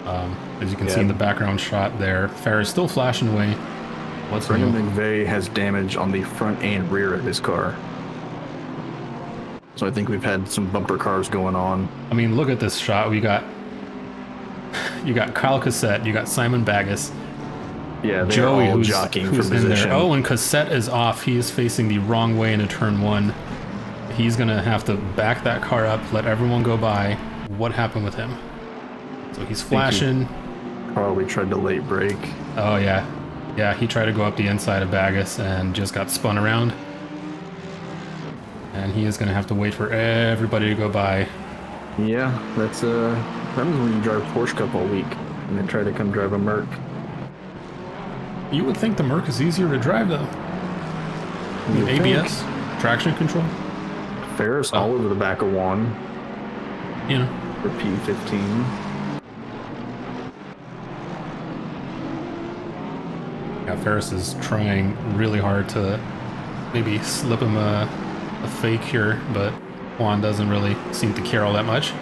As you can see in the background shot there. Ferris still flashing away. Brendan McVeigh has damage on the front and rear of his car. So I think we've had some bumper cars going on. I mean, look at this shot. You got Kyle Cassette, you got Simon Bagus. Yeah, they're Joey, all jockeying for position. In there. Oh, and Cassette is off. He is facing the wrong way into turn 1. He's going to have to back that car up, let everyone go by. What happened with him? So he's flashing. He probably tried to late brake. Oh, yeah. Yeah, he tried to go up the inside of Bagus and just got spun around. And he is going to have to wait for everybody to go by. Yeah, that's when you drive Porsche Cup all week and then try to come drive a Merc. You would think the Merc is easier to drive though. ABS, traction control. Ferris all over the back of Juan. You know. For P15. Yeah, Ferris is trying really hard to maybe slip him a fake here, but Juan doesn't really seem to care all that much.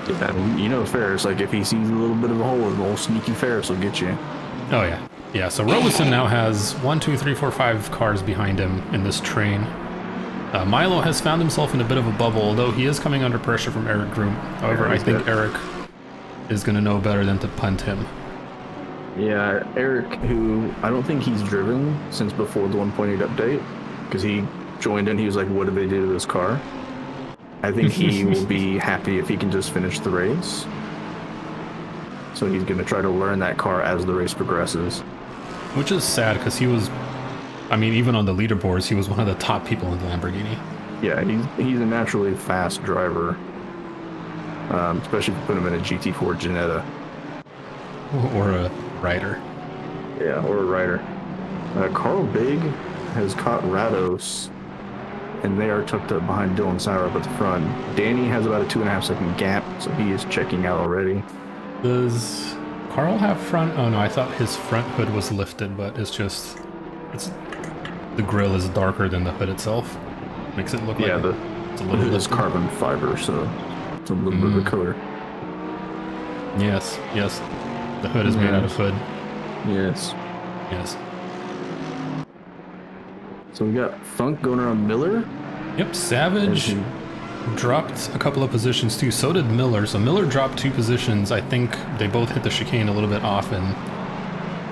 Yeah, you know Ferris, like if he sees a little bit of a hole, the old sneaky Ferris will get you. Oh yeah. Yeah, so Robeson now has 1, 2, 3, 4, 5 cars behind him in this train. Milo has found himself in a bit of a bubble, although he is coming under pressure from Eric Groom. However, I think Eric is going to know better than to punt him. Yeah, Eric, who I don't think he's driven since before the 1.8 update, because he joined in. He was like, "What did they do to this car?" I think he will be happy if he can just finish the race. So he's going to try to learn that car as the race progresses. Which is sad because he was, I mean, even on the leaderboards, he was one of the top people in the Lamborghini. Yeah, he's a naturally fast driver, especially if you put him in a GT4 Jetta. Or a rider. Yeah, or a rider. Carl Big has caught Rados, and they are tucked up behind Dylan Sauer up at the front. Danny has about a 2.5 second gap, so he is checking out already. Does Carl have front? Oh no, I thought his front hood was lifted, but it's the grill is darker than the hood itself. Makes it look like it's a little bit carbon fiber, so it's a little bit of a color. Yes. The hood is made out of hood. Yes. Yes. So we got Funk going around Miller. Yep, Savage dropped a couple of positions too. So did Miller. So Miller dropped 2 positions. I think they both hit the chicane a little bit off and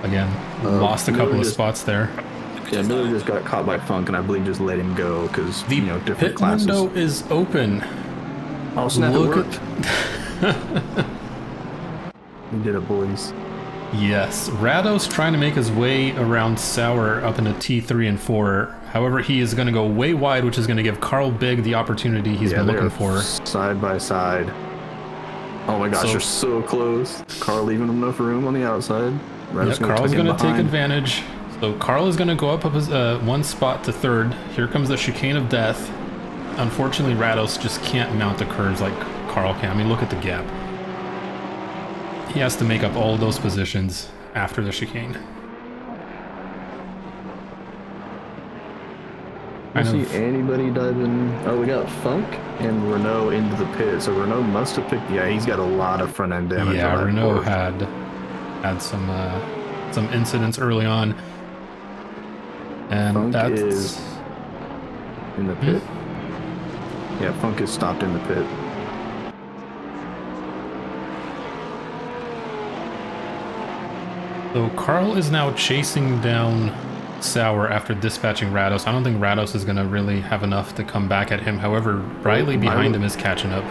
again lost a couple of spots there. Yeah, Miller just got caught by Funk, and I believe just let him go because different pit classes. Window is open. Oh snap! It worked. We did it, boys. Yes, Rados trying to make his way around Sauer up into T3 and 4. However, he is going to go way wide, which is going to give Carl Big the opportunity he's been looking for. Side by side. Oh my gosh, you're so close. Carl leaving him enough room on the outside. Carl's going to take advantage. So Carl is going to go up 1 spot to 3rd. Here comes the chicane of death. Unfortunately, Rados just can't mount the curves like Carl can. I mean, look at the gap. He has to make up all those positions after the chicane. I don't see anybody diving. Oh, we got Funk and Renault into the pit. So Renault must have picked. Yeah, he's got a lot of front end damage. Yeah, Renault had some incidents early on, and Funk that's is in the pit. Yeah, Funk is stopped in the pit. So Carl is now chasing down Sauer after dispatching Rados. I don't think Rados is going to really have enough to come back at him. However, Riley behind him is catching up.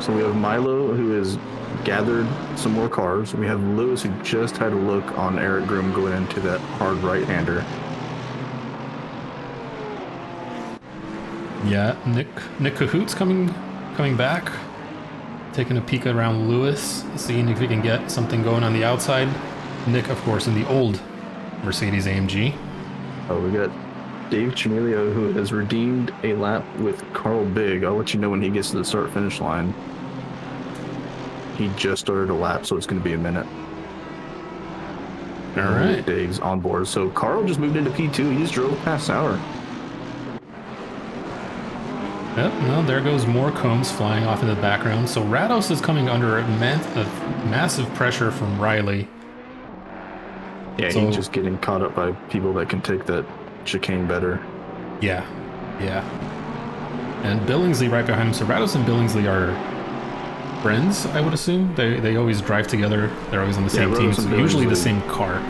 So we have Milo, who has gathered some more cars. We have Lewis, who just had a look on Eric Groom going into that hard right-hander. Yeah, Nick Cahoot's coming back, taking a peek around Lewis, seeing if he can get something going on the outside. Nick, of course, in the old Mercedes AMG. Oh, we got Dave Chamilio, who has redeemed a lap with Carl Big. I'll let you know when he gets to the start-finish line. He just started a lap, so it's going to be a minute. All right. Diggs on board. So Carl just moved into P2. He just drove past Sauer. Yep, well, there goes more combs flying off in the background. So Rados is coming under a massive pressure from Riley. Yeah, he's just getting caught up by people that can take that chicane better. Yeah. And Billingsley right behind him. So Rados and Billingsley are friends, I would assume. They always drive together. They're always on the same team. So usually the same car.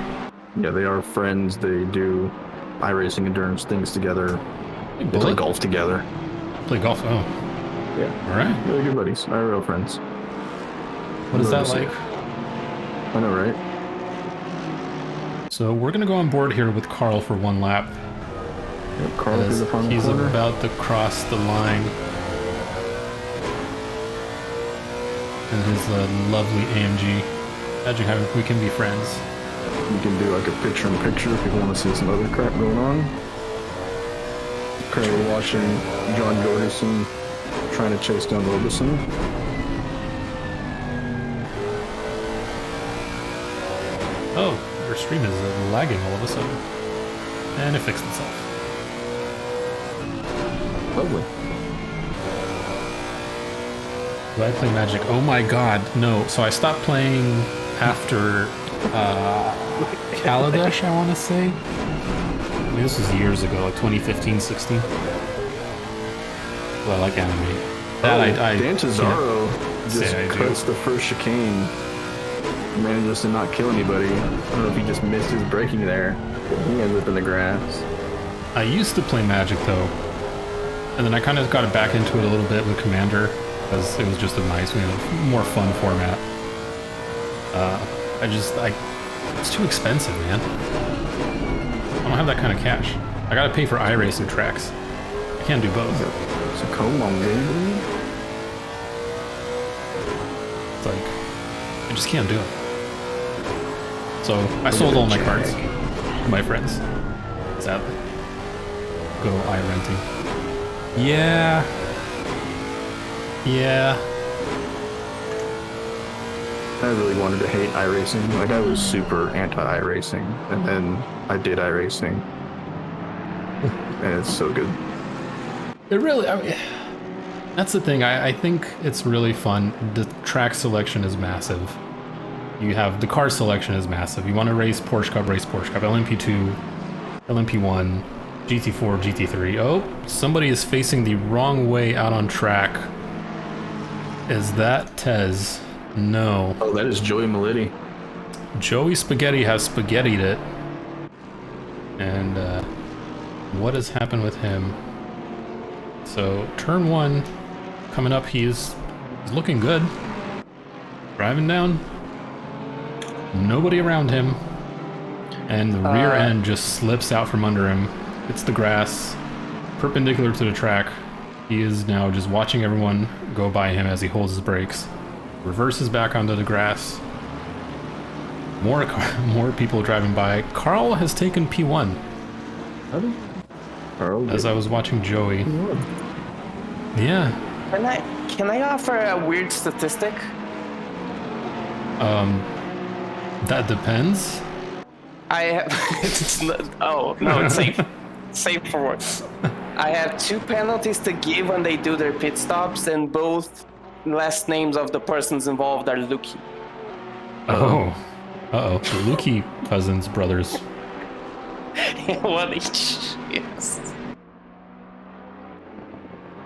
Yeah, they are friends. They do iRacing endurance things together. They play golf together. Play golf? Oh. Yeah. All right. Really good buddies. IRL friends. What is that like? I know, right? So we're going to go on board here with Carl for 1 lap. Yep, Carl is he's about to cross the line. And his lovely AMG. Imagine how we can be friends. We can do like a picture-in-picture if people want to see some other crap going on. Currently watching John Jorgensen trying to chase down Robeson. Oh. Your stream is lagging all of a sudden. And it fixed itself. Lovely. Do I play Magic? Oh my god, no. So I stopped playing after Kaladesh, I want to say. I mean, this was years ago, like 2015, 16. Well, I like anime. Dan Tazaro just cuts the first chicane manages to not kill anybody. I don't know if he just missed his braking there. He ends up in the grass. I used to play Magic though, and then I kind of got back into it a little bit with Commander because it was just a nice, more fun format. It's too expensive, man. I don't have that kind of cash. I gotta pay for iRacing tracks. I can't do both. So come on, baby. It's like, I just can't do it. So I sold all my cards to my friends, sadly. Go iRenting. Yeah. I really wanted to hate iRacing. Like, I was super anti-iRacing, and then I did iRacing. And it's so good. It really, that's the thing. I think it's really fun. The track selection is massive. You have the car selection is massive. You want to race Porsche Cup, LMP2, LMP1, GT4, GT3. Oh, somebody is facing the wrong way out on track. Is that Tez? No. Oh, that is Joey Malitti. Joey Spaghetti has spaghettied it. And what has happened with him? So turn 1 coming up, he's looking good. Driving down. Nobody around him. And the rear end just slips out from under him. Hits the grass, perpendicular to the track. He is now just watching everyone go by him as he holds his brakes. Reverses back onto the grass. More people driving by. Carl has taken P1. As I was watching Joey. Yeah. Can I offer a weird statistic? That depends. I have. It's safe. Safe for work. I have 2 penalties to give when they do their pit stops, and both last names of the persons involved are Luki. Oh. Uh-oh. The Luki cousins, brothers. One each. Yes.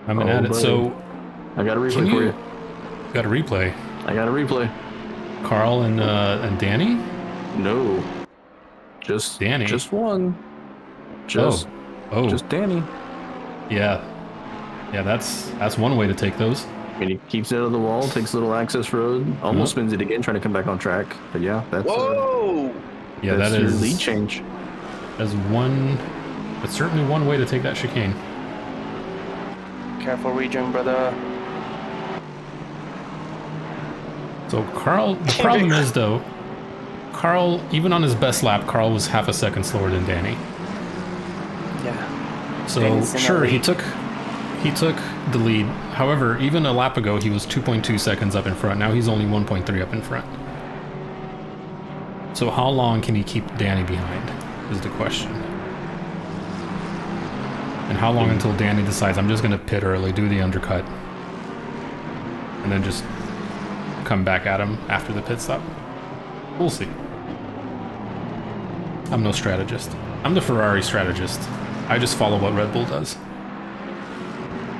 I'm at it. Buddy. So I got a replay for you. Got a replay. I got a replay. Carl and Danny? No. Just Danny. Just one. Just Danny. Yeah. Yeah, that's one way to take those. I mean, he keeps it out of the wall, takes a little access road, almost spins it again, trying to come back on track. But yeah, that's yeah, that's that your is lead change. That's certainly one way to take that chicane. Careful region, brother. So Carl, the problem is though, Carl, even on his best lap, Carl was half a second slower than Danny. Yeah. So sure, he took the lead. However, even a lap ago, he was 2.2 seconds up in front. Now he's only 1.3 up in front. So how long can he keep Danny behind is the question. And how long until Danny decides, I'm just going to pit early, do the undercut, and then just come back at him after the pit stop? We'll see. I'm no strategist. I'm the Ferrari strategist. I just follow what Red Bull does.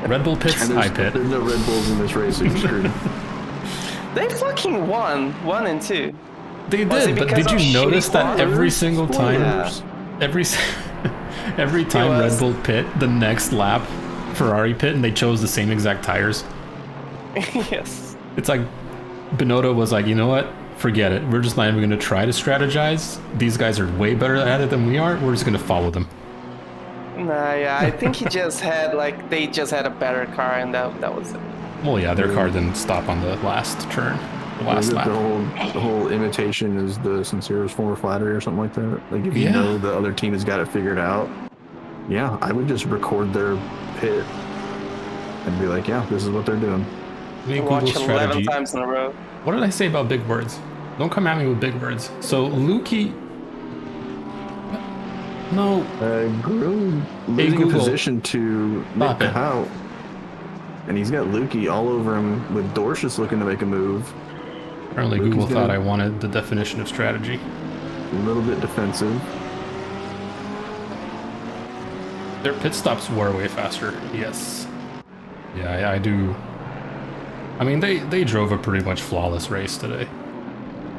Red Bull pits, I pit. There's no Red Bulls in this race, so you're screwed. They fucking won 1 and 2. They did, but did you notice that every single time, every time Red Bull pit, the next lap Ferrari pit, and they chose the same exact tires? Yes. It's like Binotto was like, you know what? Forget it. We're just not even going to try to strategize. These guys are way better at it than we are. We're just going to follow them. Nah, yeah, I think they just had a better car, and that was it. Well, yeah, their car didn't stop on the last turn, the last lap. The whole imitation is the sincerest form of flattery or something like that. Like, if you know the other team has got it figured out, yeah, I would just record their pit and be like, yeah, this is what they're doing. Watch 11 times in a row. What did I say about big words? Don't come at me with big words. So Luki. No. Losing a position to Nick out. And he's got Lukey all over him with Dorcius looking to make a move. Apparently Google thought I wanted the definition of strategy. A little bit defensive. Their pit stops were way faster, yes. Yeah, I do. I mean, they drove a pretty much flawless race today.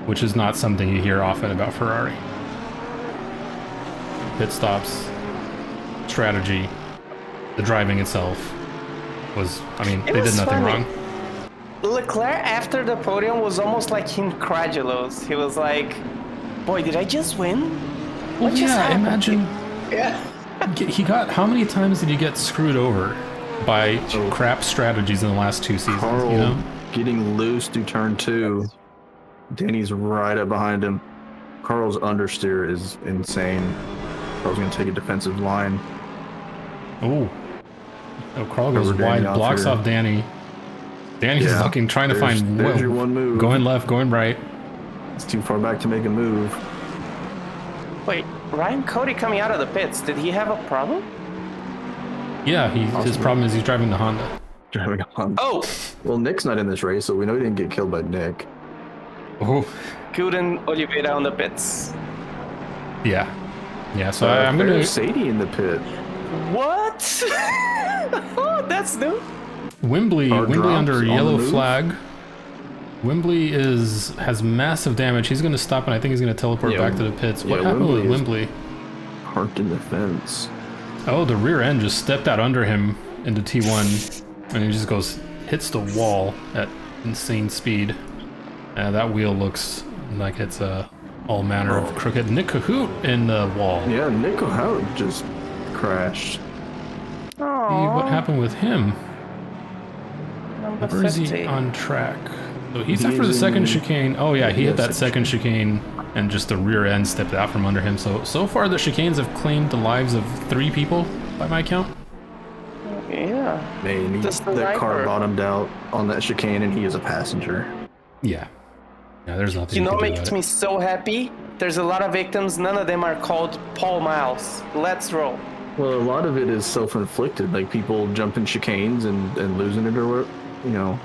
which is not something you hear often about Ferrari. Pit stops, strategy, the driving itself was, I mean, they did nothing wrong. Leclerc after the podium was almost like incredulous. He was like, boy, did I just win? Well, What just happened? imagine. Yeah. He got, how many times did he get screwed over by crap strategies in the last 2 seasons, Carl you know? getting loose through turn 2. Danny's right up behind him. Carl's understeer is insane. Carl's going to take a defensive line. Oh, Carl goes Cover Danny wide, blocks here. off Danny. Danny's looking, trying to find, there's your one move. going left, going right. It's too far back to make a move. Wait, Ryan Cody coming out of the pits, did he have a problem? Yeah, his problem is he's driving the Honda. Driving on. Oh, Well, Nick's not in this race, so we know he didn't get killed by Nick. Oh, good and Oliveira on the pits. yeah. Yeah, so I'm going There's to... Sadie in the pit. What? Oh, that's new. Wembley Hard drops under on the yellow move. flag. Wembley has massive damage. He's going to stop, and I think he's going to teleport Yeah, back to the pits. What yeah, happened with Wembley Wembley? Parked in the fence. Oh, the rear end just stepped out under him into T1, and he just hits the wall at insane speed. That wheel looks like it's all manner of crooked. Nick Cahoot in the wall. Yeah, Nick O'Hout just crashed. See what happened with him. Number Where is he 50. on track? So he's He after is the second in- chicane. Oh yeah, he Yeah, hit that second chicane, and just the rear end stepped out from under him. So far the chicanes have claimed the lives of 3 people by my count. Yeah. Man, Just the that car sniper. bottomed out on that chicane, and he is a passenger. Yeah. Yeah, there's nothing You you know can what do makes about me it. so happy? There's a lot of victims, none of them are called Paul Miles. Let's roll. Well, a lot of it is self-inflicted, like people jumping chicanes and losing it, or you know.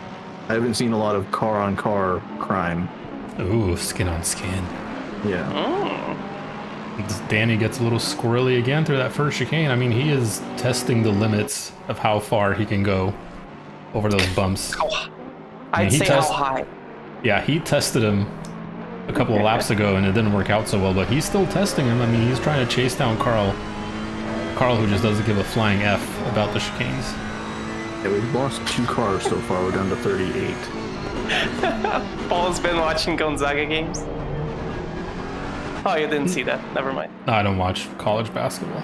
I haven't seen a lot of car-on-car crime. Ooh, skin on skin. Yeah. Danny gets a little squirrely again through that first chicane. I mean, he is testing the limits of how far he can go over those bumps. I'd he say test- how high. Yeah, he tested him a couple of laps ago, and it didn't work out so well, but he's still testing him. I mean, he's trying to chase down Carl. Carl, who just doesn't give a flying F about the chicanes. Yeah, we've lost 2 cars so far. We're down to 38. Paul's been watching Gonzaga games. Oh, you didn't see that. Never mind. No, I don't watch college basketball.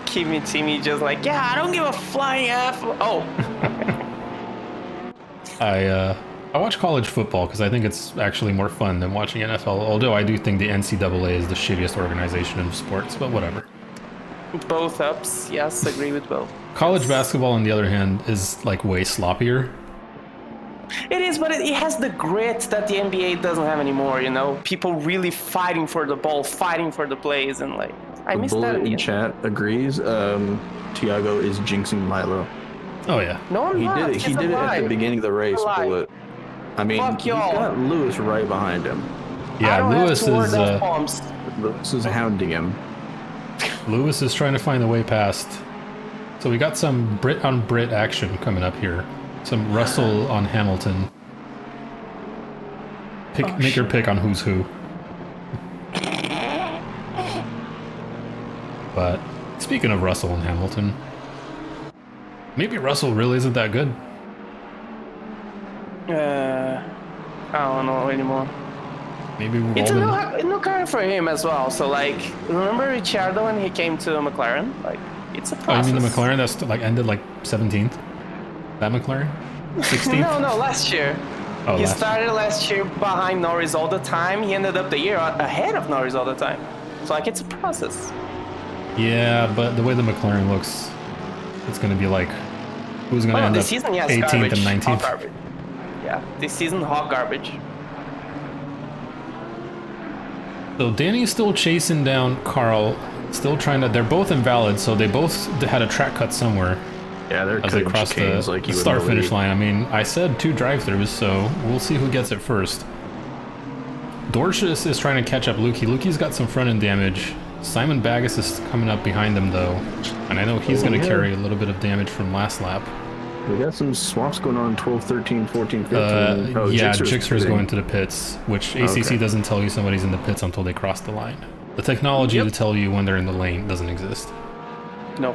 Kimmy Timmy just like, yeah, I don't give a flying F. Oh, I watch college football because I think it's actually more fun than watching NFL, although I do think the NCAA is the shittiest organization in sports, but whatever. both ups. Yes, agree with both. College basketball, on the other hand, is like way sloppier. It is, but it has the grit that the NBA doesn't have anymore, you know? People really fighting for the ball, fighting for the plays, and like, I The miss that bullet in the in chat agrees. Tiago is jinxing Milo. Oh yeah. No, I'm He not. did it. He He's did it at the alive. beginning of the race. Alive. Bullet. I mean, Fuck he's y'all. got Lewis right behind him. I Yeah, don't Lewis have to word is those bombs. Lewis is hounding him. Lewis is trying to find the way past. So we got some Brit on Brit action coming up here. Some Russell on Hamilton. Make your pick on who's who. But speaking of Russell and Hamilton, maybe Russell really isn't that good. I don't know anymore. Maybe It's Walden. a new car for him as well. So like, remember Ricciardo when he came to McLaren? Like, it's a Oh, you process. mean the McLaren that's like ended like 17th? That McLaren? 16th? No, last year. Oh, He last- started last year behind Norris all the time. He ended up the year ahead of Norris all the time. So like, it's a process. Yeah, but the way the McLaren looks, it's going to be like, who's going to end this up season, yes, 18th garbage. and Hot 19th? garbage. Yeah, this season, hot garbage. So Danny's still chasing down Carl, still trying to, they're both invalid, so they both had a track cut somewhere Yeah, they're as they cutting crossed the, chicanes like you wouldn't start-finish believe. line. I mean, I said 2 drive-thrus, so we'll see who gets it first. Dorcius is trying to catch up Lukey. Lukey's got some front-end damage. Simon Baggas is coming up behind him, though, and I know he's going to yeah. carry a little bit of damage from last lap. We got some swaps going on 12, 13, 14, 15. Yeah, Jixer's Jixer's pitting. going to the pits, which ACC Okay. doesn't tell you somebody's in the pits until they cross the line. The technology to tell you when they're in the lane doesn't exist. No,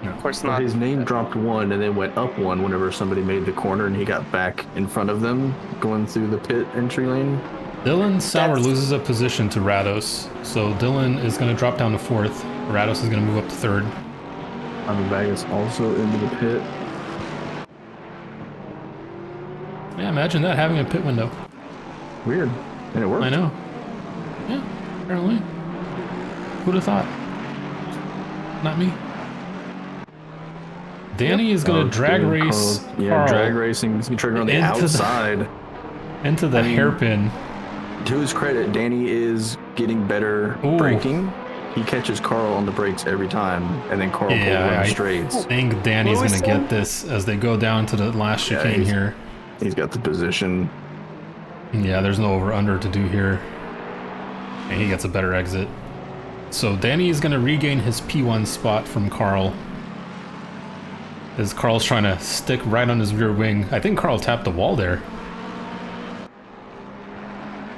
No. of course Well, not. his name dropped one and then went up one whenever somebody made the corner and he got back in front of them going through the pit entry lane. Dylan Sauer That's- loses a position to Rados, so Dylan is going to drop down to 4th. Rados is going to move up to 3rd. Vegas also into the pit. Yeah, imagine that, having a pit window. Weird. And it worked. I know. Yeah, apparently. Who'd have thought? Not me. Danny is going to drag Carl- race Yeah, Carl drag racing. He's going to trigger on the into the- outside. into the hairpin. To his credit, Danny is getting better Ooh. braking. He catches Carl on the brakes every time, and then Carl pulls Yeah, around I straights. think Danny's going to Lewis get this as they go down to the last Yeah, chicane he's- here. He's got the position. Yeah, there's no over-under to do here. And he gets a better exit. So Danny is going to regain his P1 spot from Carl. As Carl's trying to stick right on his rear wing. I think Carl tapped the wall there.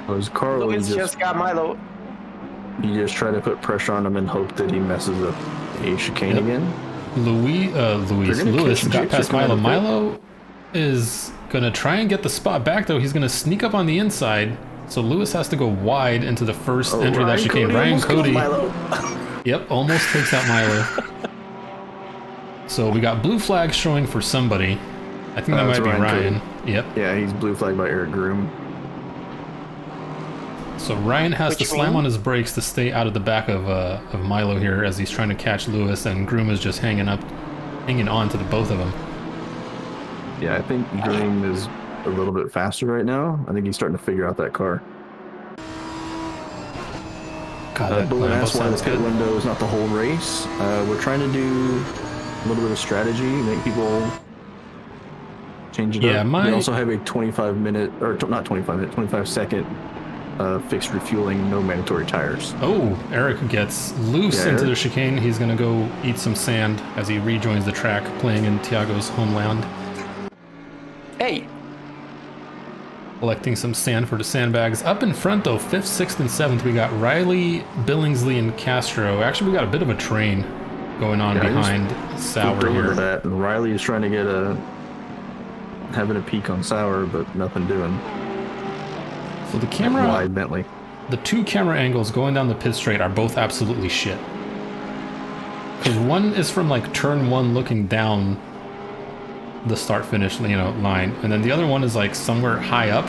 Was Carl Lewis just got Milo. you just try to put pressure on him and hope that he messes up a chicane Yep. again? Lewis gonna Lewis catch got Jixer past coming Milo. out of the pit. Milo is going to try and get the spot back, though. He's going to sneak up on the inside. So Lewis has to go wide into the first entry of that chicane. Ryan almost killed Cody. Milo. Yep, almost takes out Milo. So we got blue flags showing for somebody. I think that It's might be Ryan Ryan. Yep. Yeah, he's blue flagged by Eric Groom. So Ryan has to Which slam one? on his brakes to stay out of the back of Milo here as he's trying to catch Lewis, and Groom is just hanging on to the both of them. Yeah, I think Groom is a little bit faster right now. I think he's starting to figure out that car. God, that But Lambo that's why the sounds pit good. window is not the whole race. We're trying to do a little bit of strategy, make people change it Yeah, up. my- We also have a 25-minute, or not 25-minute, 25-second fixed refueling, no mandatory tires. Oh, Eric gets loose Yeah, into Eric. the chicane. He's going to go eat some sand as he rejoins the track, playing in Tiago's homeland. Hey, Collecting some sand for the sandbags. Up in front, though, 5th, 6th, and 7th, we got Riley, Billingsley, and Castro. Actually, we got a bit of a train going on Yeah, I just behind Flipped Sauer over here. to that, and Riley is trying to get having a peek on Sauer, but nothing doing. So the camera, Wide Bentley. the two camera angles going down the pit straight are both absolutely shit. Because one is from like turn 1 looking down the start finish line, and then the other one is like somewhere high up.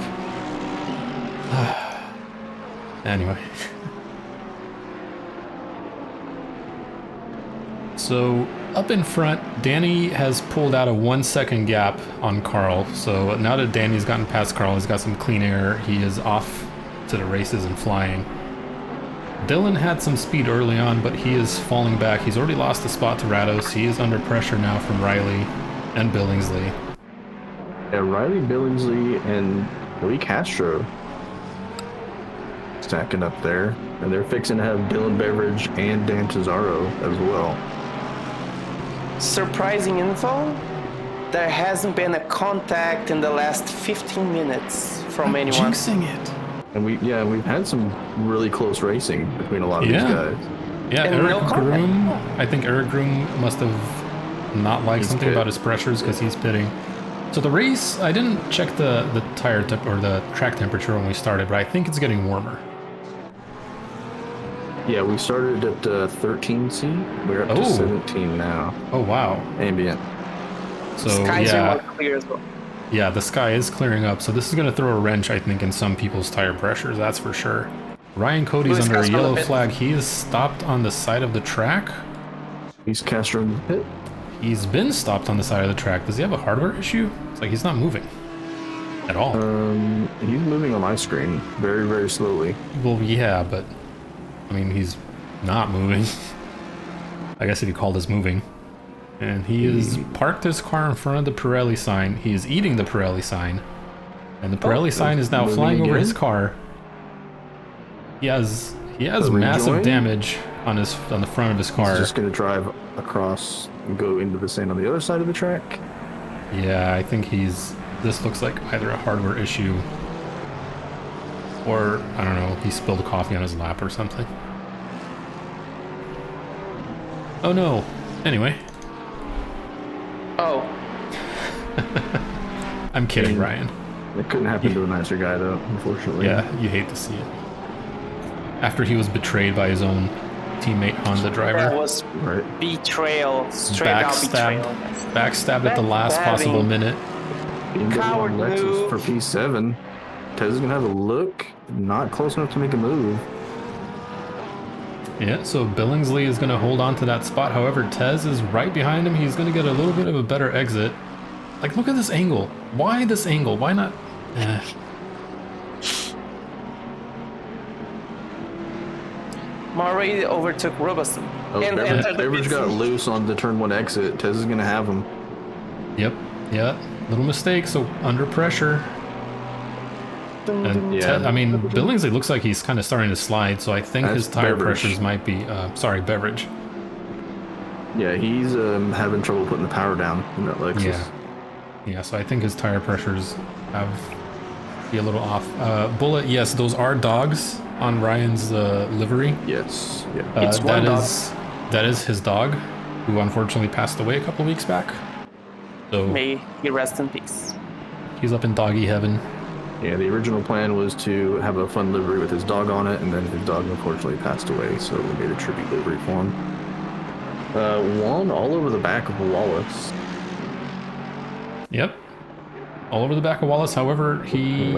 Anyway. So up in front, Danny has pulled out a 1-second gap on Carl. So now that Danny's gotten past Carl, he's got some clean air. He is off to the races and flying. Dylan had some speed early on, but he is falling back. He's already lost a spot to Rados. He is under pressure now from Riley and Billingsley. Yeah, Riley Billingsley and Lee Castro stacking up there, and they're fixing to have Dylan Beveridge and Dan Cesaro as well. surprising info. There hasn't been a contact in the last 15 minutes from anyone. Jinxing it. And we've had some really close racing between a lot of Yeah. these guys. Yeah, And Eric no contact. Groom. I think Eric Groom must have not liked He's something pit. about his pressures because he's pitting. So the race, I didn't check the tire temp or the track temperature when we started, but I think it's getting warmer. Yeah, we started at 13C. We're up Oh. to 17 now. Oh wow. Ambient. So Skies are yeah, more clear as well. yeah, the sky is clearing up. So this is going to throw a wrench, I think, in some people's tire pressures. That's for sure. Ryan Cody's Who's under a Castro on the yellow pit? flag. He is stopped on the side of the track. He's Castro in the pit. He's been stopped on the side of the track. Does he have a hardware issue? It's like he's not moving at all. He's moving on my screen very, very slowly. Well, yeah, but I mean, he's not moving. I guess if you call this moving. And he has parked his car in front of the Pirelli sign. He is eating the Pirelli sign. And the Pirelli sign is now moving flying over again? his car. He has A massive rejoin? damage on the front of his car. He's just going to drive across and go into the sand on the other side of the track. Yeah, I think this looks like either a hardware issue or, I don't know, he spilled coffee on his lap or something. Oh no. Anyway. Oh, I'm kidding, Ryan. It couldn't happen to a nicer guy, though, unfortunately. Yeah, you hate to see it. After he was betrayed by his own teammate Honda driver. that was Right. betrayal. Straight out betrayal. Backstabbed at the last possible minute. Coward Lexus move. for P7. Tez is gonna have a look, not close enough to make a move. Yeah, so Billingsley is going to hold on to that spot. However, Tez is right behind him. He's going to get a little bit of a better exit. Like, look at this angle. Why this angle? Why not? Murray overtook Robertson. Oh, and entered the Beveridge pits. got loose on the turn 1 exit. Tez is gonna have him. Yep. Yeah. Little mistake. So under pressure. And Yeah. I mean, Billingsley looks like he's kind of starting to slide. So I think That's his tire Beveridge. pressures might be. Sorry, Beveridge. Yeah, he's having trouble putting the power down in that Lexus. Yeah. Yeah. So I think his tire pressures have be a little off. Bullet. Yes, those are dogs on Ryan's livery. Yes. Yeah. It's one dog. That is his dog, who unfortunately passed away a couple weeks back. So May he rest in peace. he's up in doggy heaven. Yeah, the original plan was to have a fun livery with his dog on it, and then his dog unfortunately passed away, so we made a tribute livery for him. One all over the back of Wallace. Yep. All over the back of Wallace. However, he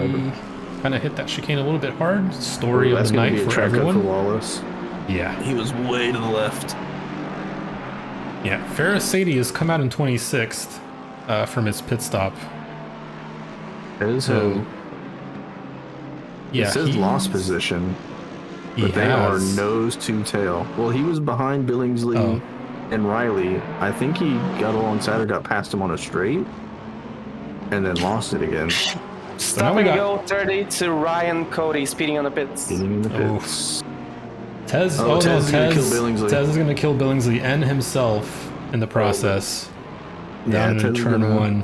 kind of hit that chicane a little bit hard. Story of That's the gonna be night a for track cut everyone. for Wallace. Yeah. He was way to the left. Yeah. Ferris Sadie has come out in 26th from his pit stop. So, Yeah. it says he's- lost position, He but they are has. nose to tail. Well, he was behind Billingsley Oh. and Riley. I think he got alongside or got past him on a straight, and then lost it again. So now we Stop and got go 30 to Ryan Cody speeding on the pits. Getting in the Oh. pits. Tez. Oh, Oh, Tez no, is gonna kill Billingsley. Tez is going to kill Billingsley and himself in the process. Yeah, Down Tez in is turn gonna- 1.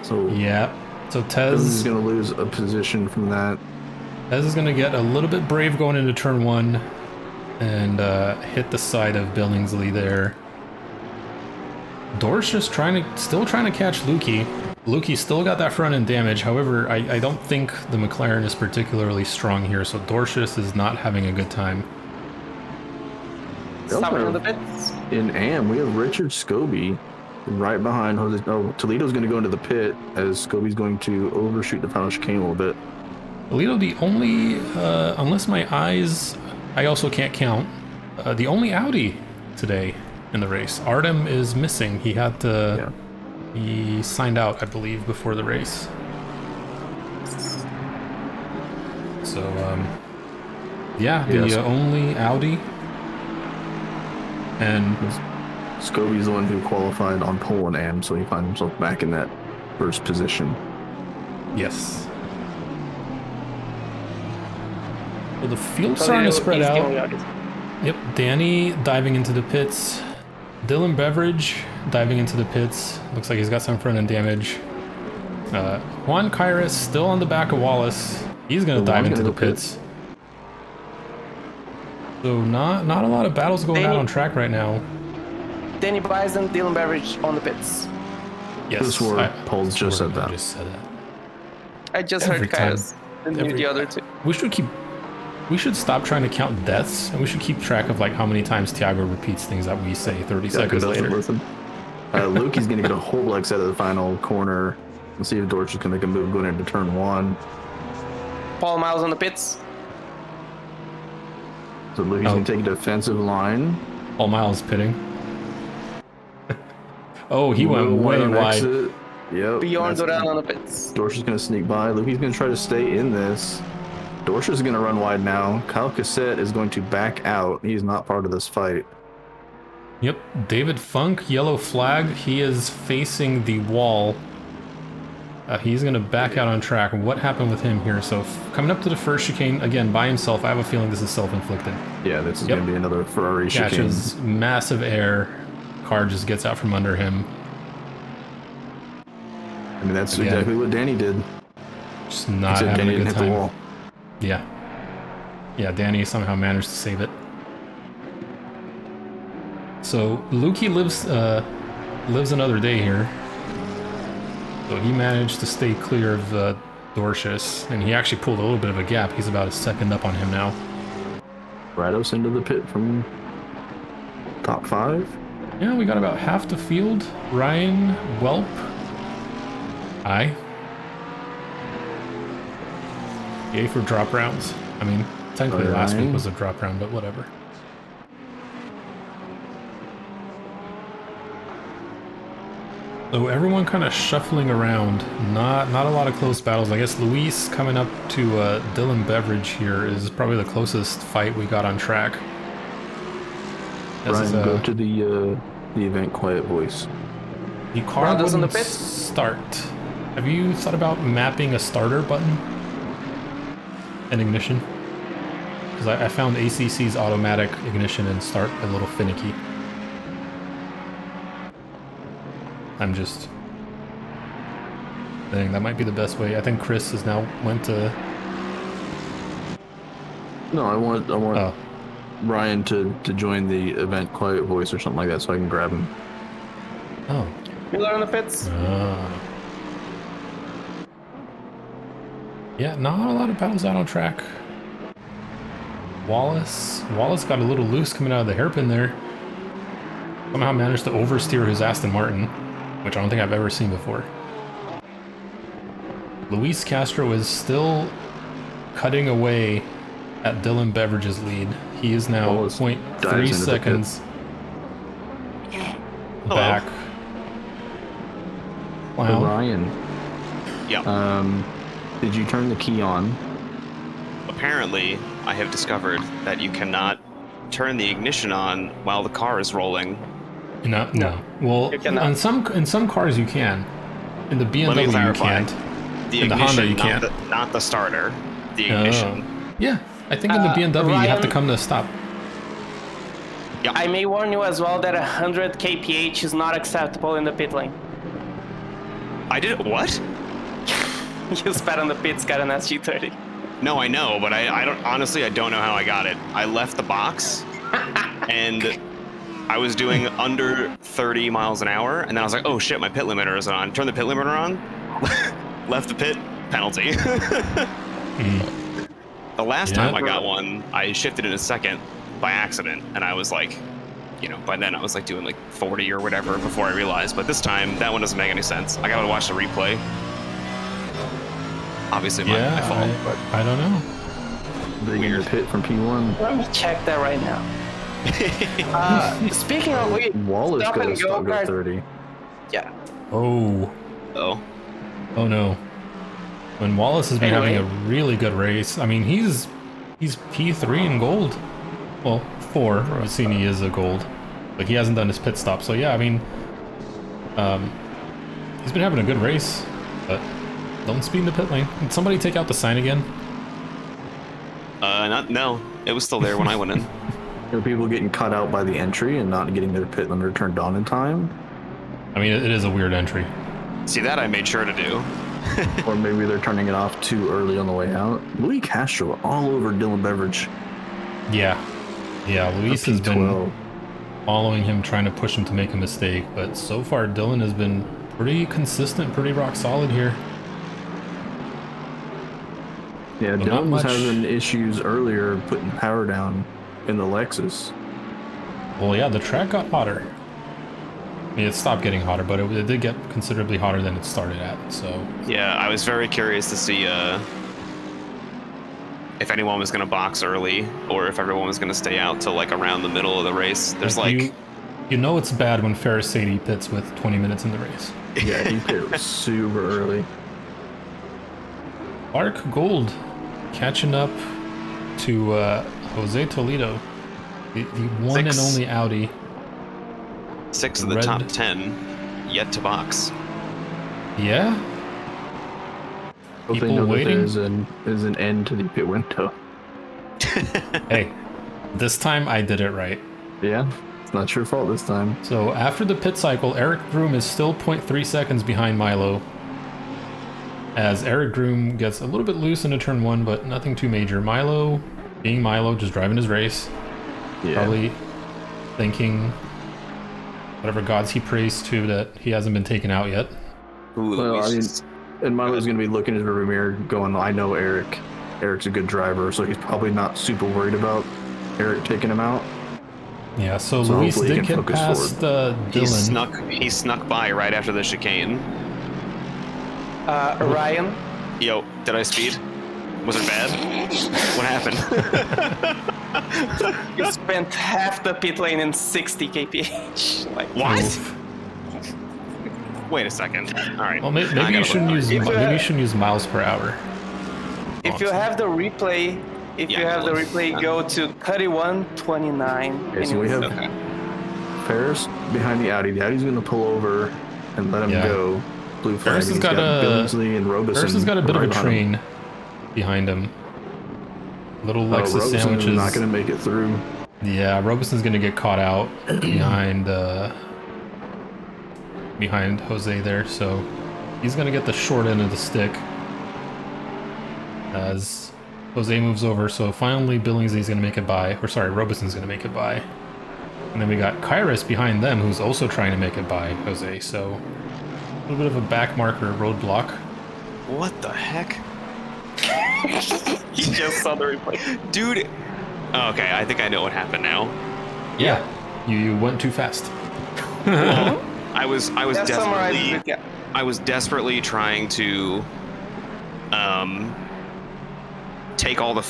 So Yeah. So Billingsley's Tez gonna lose a position from that. is going to get a little bit brave going into turn 1 and hit the side of Billingsley there. Dorsch just still trying to catch Lukey. Lukey still got that front end damage. However, I don't think the McLaren is particularly strong here, so Dorcius is not having a good time. Stopping on the pits. In AM, we have Richard Scobie right behind Jose. Oh, Toledo's going to go into the pit as Scobie's going to overshoot the final chicane a little bit. Toledo, the only, unless my eyes, I also can't count, the only Audi today in the race. Artem is missing. He had to, he signed out, I believe, before the race. So, yeah, the Yes. only Audi. And Scobie's the one who qualified on pole in AM, so he finds himself back in that first position. yes. So the field's starting to spread He's the out. only Audi. Yep, Danny diving into the pits. Dylan Beveridge diving into the pits. Looks like he's got some front end damage. Juan Kairos still on the back of Wallace. He's gonna dive Juan's into the gonna go pits. So not a lot of battles going out Danny- on track right now. Danny Bison, Dylan Beveridge on the pits. Yes, This word, Paul just this said word, that. I just said that. I just Every heard time. Kairos and knew Every- the other two. We should stop trying to count deaths, and we should keep track of like how many times Thiago repeats things that we say 30 seconds doesn't later. listen. Lukey's going to get a whole black set of the final corner. Let's see if Dorch can make a move going into turn 1. Paul Miles on the pits. So Lukey's going to take a defensive line. All Miles pitting. Oh, he went Little way on wide. exit. Yep. Bjorn that's- Duran on the pits. Dorsch is going to sneak by. Lukey's going to try to stay in this. Dorsch is going to run wide now. Kyle Cassette is going to back out. He's not part of this fight. Yep, David Funk, yellow flag. He is facing the wall. He's going to back out on track. What happened with him here? So coming up to the first chicane, again, by himself. I have a feeling this is self-inflicted. Yeah, this is Yep. going to be another Ferrari chicane. Catches massive air, car just gets out from under him. I mean, that's Again. exactly what Danny did. Just not Except having Danny a didn't good hit the time. wall. Yeah. Yeah, Danny somehow managed to save it. So Lukey lives another day here. So he managed to stay clear of Dorcius, and he actually pulled a little bit of a gap. He's about a second up on him now. Rados into the pit from top 5. Yeah, we got about half the field. Ryan, Welp. Aye. Yay for drop rounds. I mean, technically last week was a drop round, but whatever. So everyone kind of shuffling around. Not a lot of close battles. I guess Luis coming up to Dylan Beveridge here is probably the closest fight we got on track. Ryan, go to the event quiet voice. The car Rondo's in the wouldn't pit? start. Have you thought about mapping a starter button and ignition? Because I found ACC's automatic ignition and start a little finicky. I'm just saying that might be the best way. I think Chris has now went to. No, I want Oh, Ryan to join the event quiet voice or something like that so I can grab him. oh. Miller in the pits. Yeah, not a lot of battles out on track. Wallace got a little loose coming out of the hairpin there. Somehow managed to oversteer his Aston Martin, which I don't think I've ever seen before. Luis Castro is still cutting away at Dylan Beveridge's lead. He is now Wallace 0.3 dives into the pit. seconds back. So Wow. Ryan, Yeah. did you turn the key on? Apparently, I have discovered that you cannot turn the ignition on while the car is rolling. No. Well, You cannot. in some cars you can. In the Let me BMW you clarify. can't. The In the ignition, Honda you can't. not the starter. The ignition. Yeah, I think in the BMW you have to Ryan- come to a stop. I may warn you as well that 100 kph is not acceptable in the pit lane. I did what? You spat on the pits, got an SG30. No, I know, but I don't honestly I don't know how I got it. I left the box and I was doing under 30 miles an hour, and then I was like, oh shit, my pit limiter is on. Turn the pit limiter on, left the pit, penalty. The last time I got one, I shifted in a second by accident, and I was like, you know, by then I was like doing like 40 or whatever before I realized. But this time, that one doesn't make any sense. I gotta watch the replay. Obviously, my fault. But I don't know. Big in the pit from P1. Let me check that right now. Speaking of which, Wallace stop goes and go under kart. 30. Yeah. Oh no. When Wallace has been Anyway. having a really good race. I mean, he's P3 in gold. Well, 4. Rossini is a gold, but he hasn't done his pit stop. So yeah, I mean, he's been having a good race, but don't speed in the pit lane. Did somebody take out the sign again? no, it was still there when I went in. Are people getting cut out by the entry and not getting their pit limiter turned on in time? I mean, it is a weird entry. See, that I made sure to do. Or maybe they're turning it off too early on the way out. Louis Castro all over Dylan Beveridge. Yeah, Luis has been P12. following him, trying to push him to make a mistake, but so far Dylan has been pretty consistent, pretty rock solid here. Yeah, But not Dylan was much. having issues earlier putting power down in the Lexus. Well, yeah, the track got hotter. I mean, it stopped getting hotter, but it did get considerably hotter than it started at, so... Yeah, I was very curious to see if anyone was going to box early or if everyone was going to stay out till like around the middle of the race. There's like You know it's bad when Ferris Sadie pits with 20 minutes in the race. Yeah, he pit super early. Clark Gold catching up to Jose Toledo, the one and Six. only Audi. 6 of the Red- top 10 yet to box. Yeah? Hope they People know waiting? that there's an end to the pit window. Hey, this time I did it right. Yeah? It's not your fault this time. So after the pit cycle, Eric Groom is still 0.3 seconds behind Milo. As Eric Groom gets a little bit loose into turn 1, but nothing too major. Milo, being Milo, just driving his race. Yeah. Probably thinking whatever gods he prays to that he hasn't been taken out yet. Ooh, Well, I mean, Luis. and Milo's going to be looking at the rear mirror going, I know Eric. Eric's a good driver, so he's probably not super worried about Eric taking him out. Yeah, so So Luis hopefully he did can get focus past Dylan. He snuck by right after the chicane. Ryan, Yo, did I speed? Was it bad? What happened? you spent half the pit lane in 60 kph. Like, What? Oof. Wait a second. All right. Well, I maybe gotta you look shouldn't up. use If you maybe you have- shouldn't use miles per hour. if you have the replay, go to 31:29. Okay, so we have Okay. Ferris behind the Audi. The Audi's going to pull over and let him Yeah. go. Blue flag. Ferris and has he's got a- Billingsley and Robeson. Ferris has got a bit of right a behind him. train behind him. Little Oh, Lexus Robeson's sandwiches. not going to make it through. Yeah, Robeson's gonna get caught out behind Jose there, so he's gonna get the short end of the stick as Jose moves over. So finally, Billingsley's gonna make it by, or sorry, Robeson's gonna make it by, and then we got Kairos behind them, who's also trying to make it by Jose. So a little bit of a back marker roadblock. What the heck? He just saw the replay. Dude. Okay, I think I know what happened now. Yeah, you went too fast. Well, I was That's summarized desperately it, yeah. I was desperately trying to take all the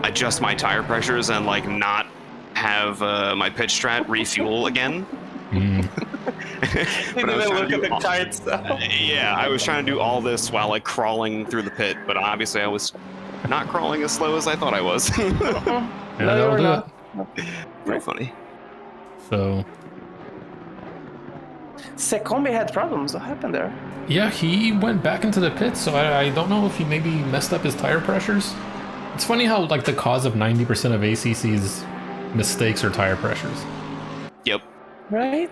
adjust my tire pressures and not have my pitch strat refuel again. He But I was didn't trying look to at do the all- car itself. Yeah, I was trying to do all this while crawling through the pit, but obviously I was not crawling as slow as I thought I was. Yeah, No, that'll you're do not. it. Very funny. So Sekombi had problems. What happened there? yeah, he went back into the pit, so I don't know if he maybe messed up his tire pressures. It's funny how the cause of 90% of ACC's mistakes are tire pressures. Yep. Right?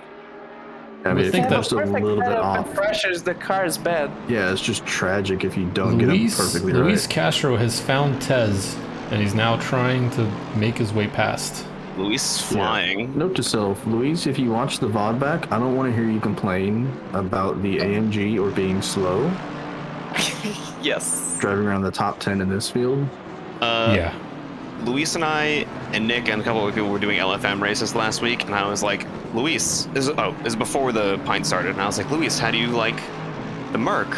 I mean, if think you're that's just a little bit off. The pressures, the car is bad. Yeah, it's just tragic if you don't get him perfectly Luis right. Castro has found Tez, and he's now trying to make his way past. Luis Yeah. flying. Note to self, Luis, if you watch the VOD back, I don't want to hear you complain about the AMG or being slow. Yes. Driving around the top 10 in this field. Yeah. Luis and I and Nick and a couple of people were doing LFM races last week, and I was like, Luis, this is before the Pint started, and I was like, Luis, how do you like the Merc?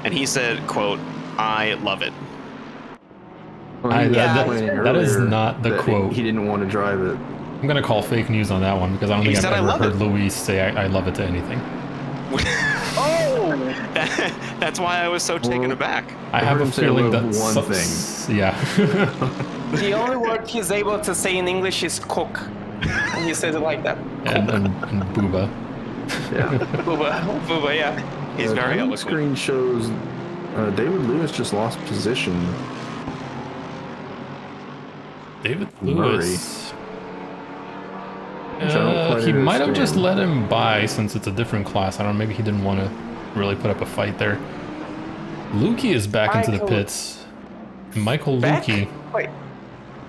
And he said, quote, I love it. Well, I- he was that- complaining that is earlier not the that quote. He didn't want to drive it. I'm gonna call fake news on that one because I don't He think said, I've "I ever love heard it." Luis say I love it to anything. Oh! That's why I was so taken Well, aback. I have heard a him say feeling love that one thing. Yeah. The only word he's able to say in English is cook. And he says it like that. and Booba. Yeah. Booba, yeah. He's The very time eloquent. screen shows David Lewis just lost position. David Murray. Lewis. Which I don't quite He might have just understand. let him by since it's a different class. I don't know, maybe he didn't want to really put up a fight there. Lukey is back into the Michael- pits. Michael Back? Lukey. Wait.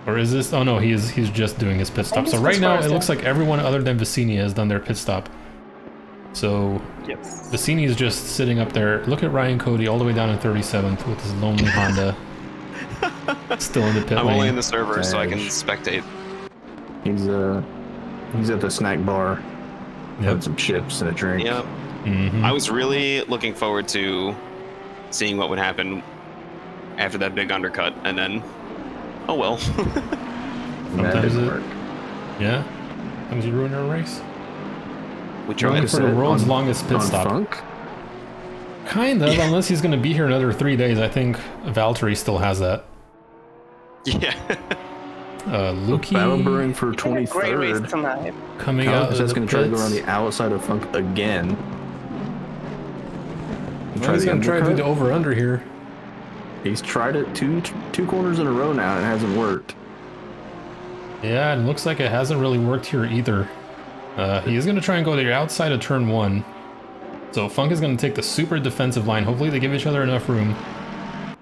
Or is this? Oh no, he's just doing his pit stop. think So it's right now it first, looks yeah. like everyone other than Vicini has done their pit stop. So Yes. Vicini is just sitting up there. Look at Ryan Cody all the way down in 37th with his lonely Honda. Still in the pit I'm lane. only in the server so I can Edge. spectate. He's at the snack bar Yep. with some chips and a drink. Yep. Mhm. I was really looking forward to seeing what would happen after that big undercut, and then, oh well. And that Sometimes didn't it- work. Yeah. Sometimes you ruin your race. we Like tried. I said, the world's longest pit on stop. Funk? Kind of, Yeah. unless he's going to be here another 3 days. I think Valtteri still has that. Yeah. Lukey Battle Brewing for Great race 23rd. tonight. coming out of That's the going to try to go around pits. the outside of Funk again. Well, he's going to try to do the undercut. over-under here. He's tried it two corners in a row now and it hasn't worked. Yeah, it looks like it hasn't really worked here either. He is going to try and go to the outside of turn 1. So Funk is going to take the super defensive line. Hopefully they give each other enough room.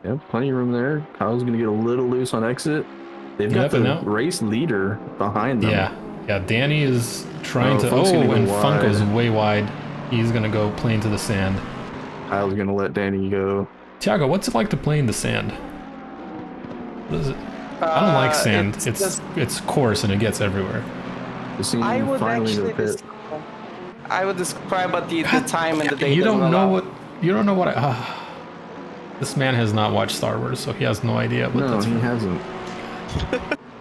Yeah, plenty of room there. Kyle's gonna get a little loose on exit. They've got the race leader behind them. Yeah, Danny is trying to... Funk's gonna go and wide. Funk goes way wide. He's going to go play into the sand. Kyle's gonna let Danny go. Tiago, what's it like to play in the sand? What is it? I don't like sand. It's coarse and it gets everywhere. I would actually describe the time and the day. You don't know what this man has not watched Star Wars, so he has no idea what No, that's he from. hasn't.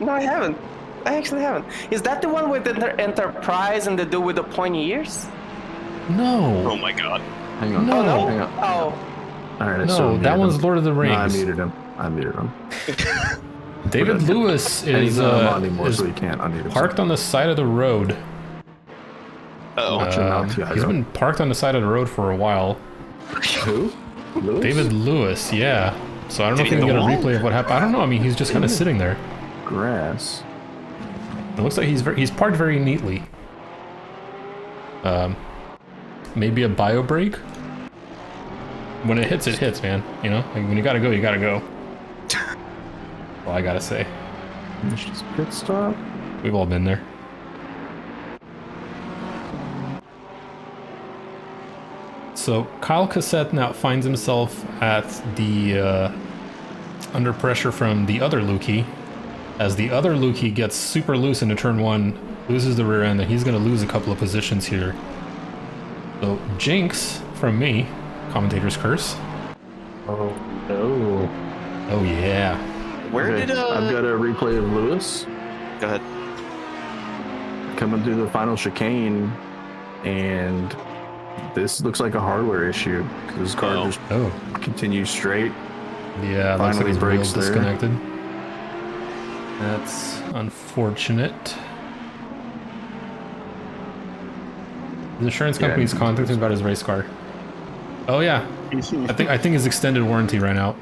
No, I haven't. I actually haven't. Is that the one with the Enterprise and the dude with the pointy ears? No. Oh my god. Hang on. No. Hang on. Oh, Alright, No, that one's Lord of the Rings. No, I muted him. David Lewis And he's is, not on anymore, is so he can't unmute himself. parked on the side of the road. Oh. Watch him out, Tiago. He's been parked on the side of the road for a while. Who? Lewis? David Lewis, yeah. So I don't know Did if he we can get a go replay of what happened. I don't know. I mean, he's just kind of sitting there. Grass. It looks like he's parked very neatly. Maybe a bio break. When it hits, man. You know, like when you gotta go, you gotta go. Well, I gotta say, Finish his pit stop. we've all been there. So Kyle Cassette now finds himself at the under pressure from the other Lukey, as the other Lukey gets super loose into turn 1, loses the rear end, and he's going to lose a couple of positions here. So Jinx from me, commentator's curse. Oh no. Oh yeah. Where Okay, did I've got a replay of Lewis Go ahead. coming through the final chicane, and this looks like a hardware issue because his car Oh. just Oh continues straight. yeah. Looks like Finally his wheel's breaks there. disconnected. That's unfortunate. The insurance Yeah, company's he's- contacted about his race car. Oh yeah, I think his extended warranty ran out.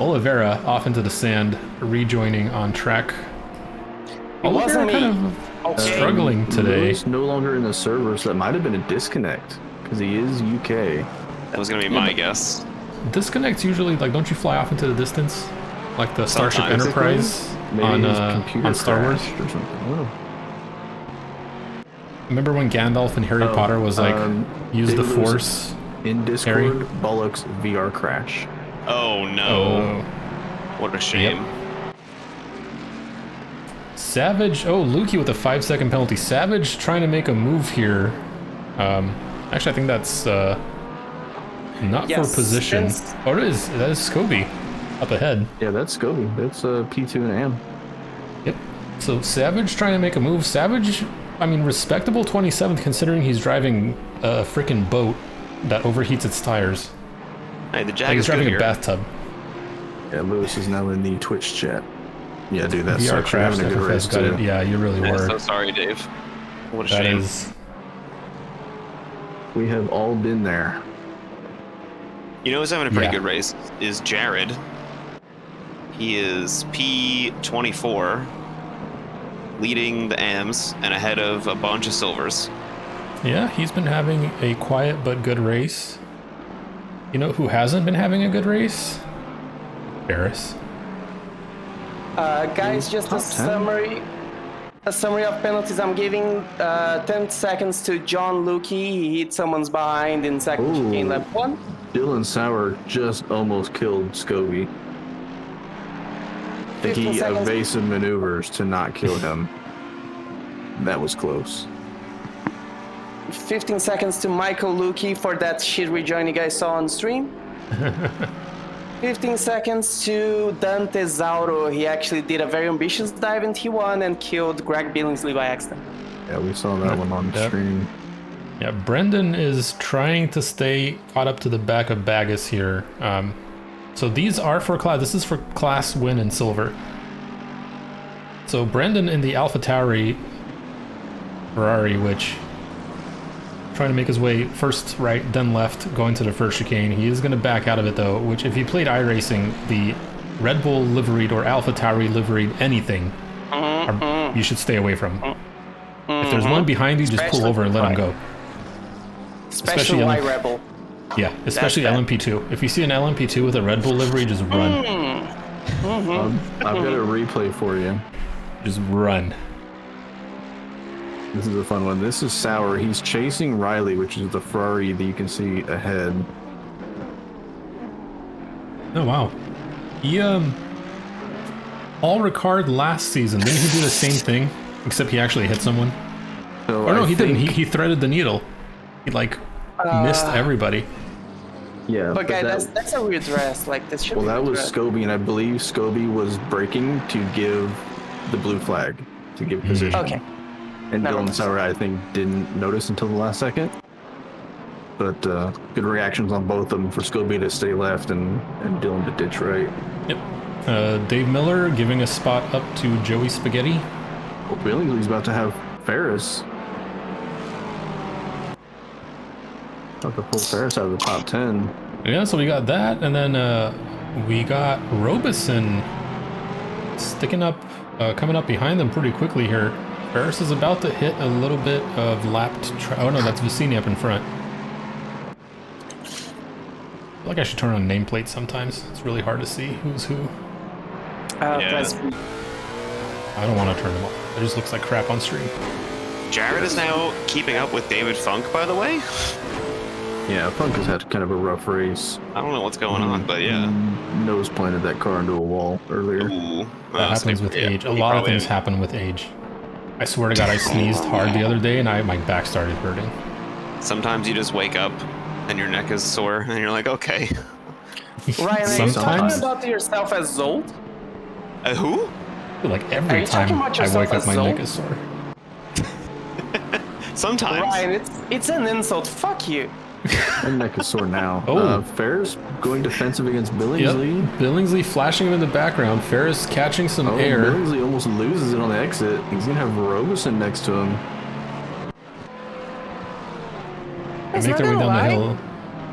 Oliveira off into the sand, rejoining on track. Oliveira wasn't kind me. of Okay. struggling today. Lewis no longer in the server, so that might have been a disconnect because he is UK. That was gonna be my guess. Disconnects usually, like, don't you fly off into the distance, like the Starship Sometimes. Enterprise Maybe his computer on Star Wars? crashed or something. I don't know. Remember when Gandalf and Harry Potter was like, use the David Lewis Force? in Harry? Discord, Bollocks VR crash. Oh no. Oh. What a shame. Savage, oh, Lukey with a 5-second penalty. Savage trying to make a move here. Actually, I think that's not Yes, for position. since- Oh, it is. That is Scobie up ahead. Yeah, that's Scobie. That's P2 and AM. Yep. So Savage trying to make a move. Savage, I mean, respectable 27th considering he's driving a freaking boat that overheats its tires. Hey, the Like Jag he's is good driving a here. bathtub. Yeah, Lewis is now in the Twitch chat. Yeah, dude, that VR sucks. You're crash. having a good race, got it. too. Yeah, you really I'm were. so sorry, Dave. What a That shame. is. We have all been there. You know who's having a pretty Yeah. good race is Jared. He is P24, leading the Ams and ahead of a bunch of silvers. Yeah, he's been having a quiet but good race. You know who hasn't been having a good race? Paris. guys, just a Top 10. summary. A summary of penalties I'm giving. 10 seconds to John Lukey. He hit someone's behind in second Ooh. chicane lap 1. Dylan Sauer just almost killed Scobie. I think 15 he seconds. evasive maneuvers to not kill him. That was close. 15 seconds to Michael Lukey for that shit rejoin you guys saw on stream. 15 seconds to Dante Zauro. He actually did a very ambitious dive in T1 and killed Greg Billingsley by accident. Yeah, we saw that one on Yep. stream. Yeah, Brendan is trying to stay caught up to the back of Bagus here. So these are for class. This is for class win and silver. So Brendan in the Alpha Tauri Ferrari, which trying to make his way first right, then left, going to the first chicane. He is going to back out of it though, which if he played iRacing, the Red Bull liveried or AlphaTauri liveried anything, you should stay away from. If there's one behind you, just pull over and let him go. Especially White Rebel. Yeah, especially LMP2. If you see an LMP2 with a Red Bull livery, just run. I've got a replay for you. Just run. This is a fun one. This is Sauer. He's chasing Riley, which is the Ferrari that you can see ahead. Oh wow. He Paul Ricard last season, didn't he do the same thing? Except he actually hit someone. So Or no, I he didn't. think- He threaded the needle. He like missed everybody. Yeah, But guys, that's a redress. Like this should well, be that was redressed. Scobie, and I believe Scobie was braking to give the blue flag, to give position. Okay. And Never Dylan mind. Sauer, I think, didn't notice until the last second. But good reactions on both of them for Scobie to stay left and Dylan to ditch right. Yep. Dave Miller giving a spot up to Joey Spaghetti. Well, Billingsley's about to have Ferris. About to pull Ferris out of the top 10. Yeah, so we got that, and then we got Robeson sticking up, coming up behind them pretty quickly here. Ferris is about to hit a little bit of lapped. Oh no, that's Vicini up in front. I feel like I should turn on nameplates sometimes. It's really hard to see who's who. Press V. I don't want to turn them off. It just looks like crap on stream. Jared is now keeping up with David Funk, by the way. Yeah, Funk has had kind of a rough race. I don't know what's going on, but yeah. Nose planted that car into a wall earlier. Ooh. That happens with age. A lot of things happen with age. I swear to God, I sneezed hard the other day and my back started hurting. Sometimes you just wake up and your neck is sore and you're like, okay. Ryan, are you Sometimes. talking about yourself as Zold? Who? Like Are every you time talking about I yourself wake up, as my Zoe? neck is sore. Sometimes. Ryan, it's an insult. Fuck you. My neck is sore now. Oh. Ferris going defensive against Yep. Billingsley. Billingsley flashing him in the background. Ferris catching some Oh, air. Billingsley almost loses it on the exit. He's gonna have Robeson next to him. They It's make not their way gonna down the lie. hill.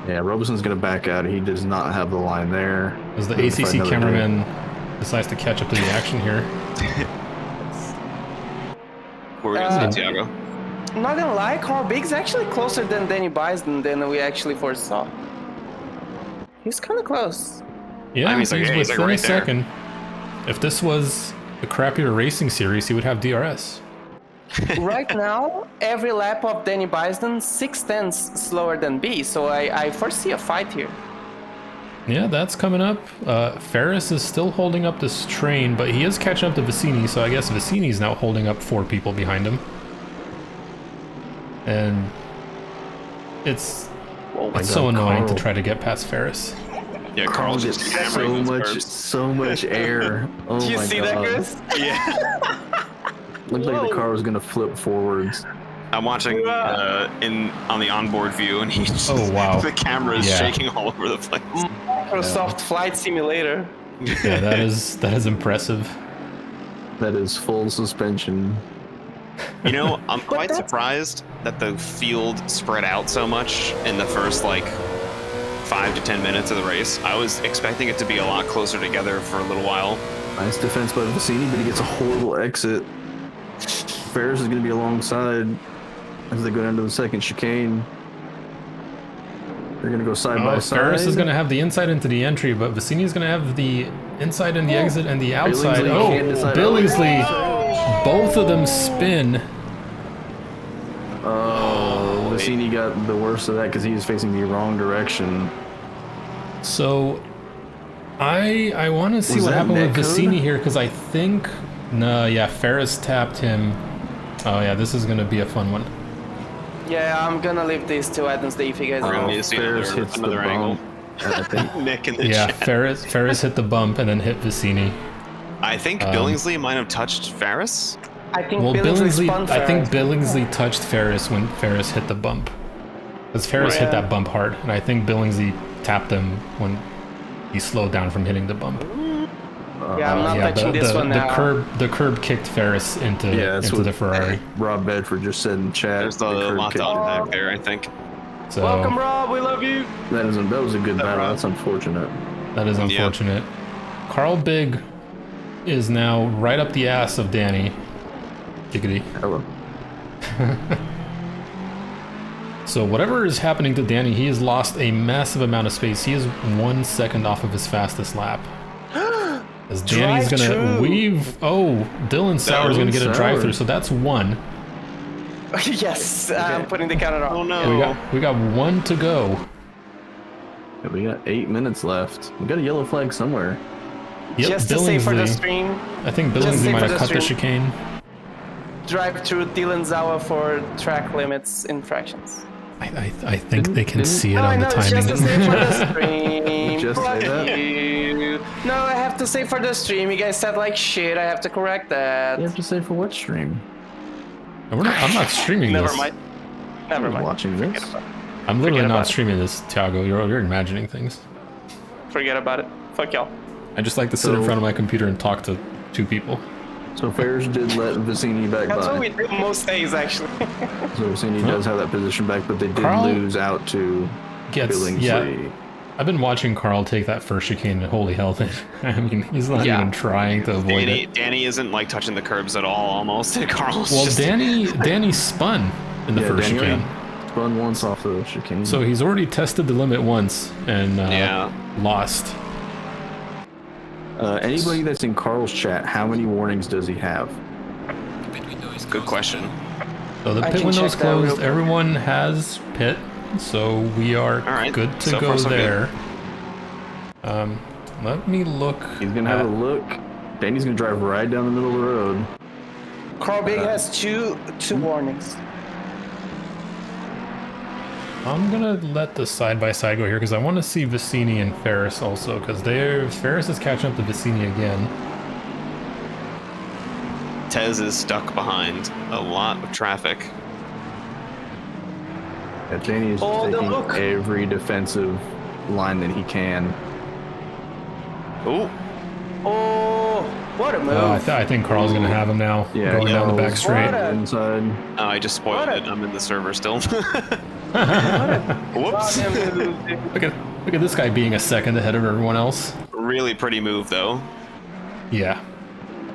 Yeah, Robeson's gonna back out. He does not have the line there. As the We'll find ACC another cameraman decides to catch up to the action here. What were we gonna say, Tiago? I'm not gonna lie, Carl Big's actually closer than Danny Bison than we actually foresaw. He's kind of close. Yeah, he's like- he's yeah, he's like within a right there. second. If this was a crappier racing series, he would have DRS. Right now, every lap of Danny Bison 6/10 slower than B, so I foresee a fight here. Yeah, that's coming up. Ferris is still holding up this train, but he is catching up to Vicini, so I guess Vicini's now holding up 4 people behind him. And it's my so God, annoying to Carl. try to get past Ferris. Yeah, Carl Carl's gets just hammering so those much, curves. so much air. Oh Do you my see God. that, Chris? Yeah. Looked like the car was gonna flip forwards. I'm watching on the onboard view, and he's just, Oh, wow. the camera is Yeah. shaking all over the place. Microsoft Flight Simulator. Yeah, that is impressive. That is full suspension. You know, I'm quite that's- surprised that the field spread out so much in the first like 5 to 10 minutes of the race. I was expecting it to be a lot closer together for a little while. Nice defense by Vicini, but he gets a horrible exit. Ferris is gonna be alongside as they go down to the second chicane. They're gonna go side by side. Ferris is going to have the inside into the entry, but Vicini's going to have the inside and the exit and the outside. Billingsley can't decide. Billingsley, both of them spin. Oh, Vicini got the worst of that because he was facing the wrong direction. So I want to see Was what that happened with netcode? Vicini here because I think Ferris tapped him. Oh yeah, this is going to be a fun one. Yeah, I'm gonna leave these two items there if you guys We're gonna want. need to see Ferris hits the another angle. bump. I think Nick in the Yeah, chat. Ferris hit the bump and then hit Vicini. I think Billingsley might have touched Ferris. I think Well, Billingsley spun I think Ferris. Billingsley touched Ferris when Ferris hit the bump. Because Ferris hit that bump hard, and I think Billingsley tapped him when he slowed down from hitting the bump. Yeah, I'm not touching this one now. The curb kicked Ferris into that's into what the Ferrari. Rob Bedford just said in chat. There's the curb lot kick. to unpack there, I think. So Welcome, Rob. We love you. That was a good battle. That's unfortunate. that is unfortunate. Carl Big is now right up the ass of Danny. Giggity. Hello. So whatever is happening to Danny, he has lost a massive amount of space. He is 1 second off of his fastest lap. As Danny's gonna Drive-through. weave. Oh, Dylan Sauer's gonna get a Sauer. drive-through, so that's one. Yes, I'm putting the counter on. Oh no. We got one to go. Yeah, we got 8 minutes left. We got a yellow flag somewhere. Yep, Just to say for the Billingsley. stream, I think just Billingsley say might for have the cut the stream. chicane. drive through Dylan Zawa for track limits infractions. I think they can see it No, I on the know, it's just to say for timing. the stream. Just say Fuck that? you. No, I have to say for the stream. You guys said like shit. I have to correct that. You have to say for what stream? I'm not streaming Never this. mind. Never I'm mind. watching this. I'm literally Forget not about it. streaming this, Thiago. You're imagining things. Forget about it. Fuck y'all. I just like to sit in So- front of my computer and talk to two people. So Ferris did let Vicini back That's what by. we do most days, actually. So Vicini does have that position back, but they did Carl lose out to Billingsley. Yeah. I've been watching Carl take that first chicane. Holy hell! I mean, he's not Yeah. even trying to avoid it. Danny isn't like touching the curbs at all, almost. And Carl's Well, just Danny spun in the Yeah, first Danny chicane, spun once off the chicane. so he's already tested the limit once and Yeah. lost. Anybody that's in Carl's chat, how many warnings does he have? good question. So the I pit can window's check that real closed. quick. Everyone has pit, so we are right, good to so go far, so good. there. Let me look. He's gonna have a look. Danny's gonna drive right down the middle of the road. Carl Big has two warnings. I'm gonna let the side by side go here because I want to see Vicini and Ferris also because Ferris is catching up to Vicini again. Tez is stuck behind a lot of traffic. Yeah, Danny is Oh, the taking look. every defensive line that he can. Oh, Oh, what a move. I think Carl's gonna have him now. Yeah, going down the back Carl's straight. What a- inside. oh, I just spoiled What a- it. I'm in the server still. Goddamn Whoops. move, dude. Look at this guy being a second ahead of everyone else. Really pretty move, though. Yeah.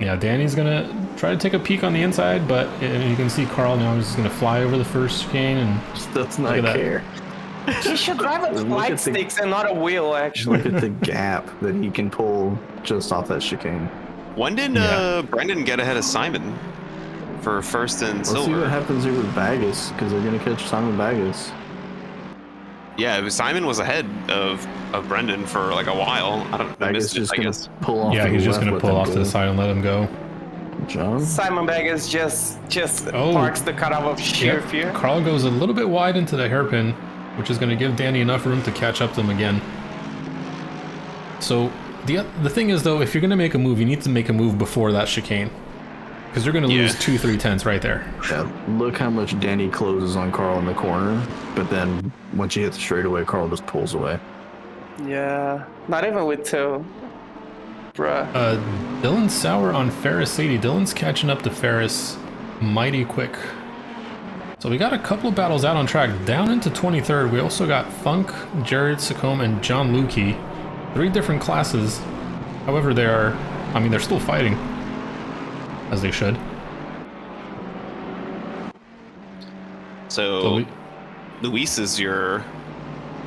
Yeah, Danny's gonna try to take a peek on the inside, but you can see Carl now is just gonna fly over the first chicane and Just does Look not at that. care. He should drive with Look flight at the- sticks and not a wheel, actually. Look at the gap that he can pull just off that chicane. When did Yeah. Brendan get ahead of Simon for first and Let's see what silver? happens here with Bagus, because they're gonna catch Simon Bagus. Yeah, Simon was ahead of Brendan for like a while. I don't know. Bagus Missed it, just I gonna guess. pull off. yeah, to he's the just left, gonna let pull them off to the go. side and let him go. John. Simon Baggins just Oh. parks the cutoff of sheer Yep. fear. Carl goes a little bit wide into the hairpin, which is going to give Danny enough room to catch up to him again. So the thing is, though, if you're going to make a move, you need to make a move before that chicane. Because you're going to Yeah. lose 2-3 tenths right there. Yeah, look how much Danny closes on Carl in the corner, but then once you hit the straightaway, Carl just pulls away. Yeah, not even with two. Bruh. Dylan Sauer on Ferris 80. Dylan's catching up to Ferris mighty quick. So we got a couple of battles out on track. Down into 23rd, we also got Funk, Jared Sacombe, and John Lukey. 3 different classes. However, they're still fighting. As they should. So, So we, Luis is your.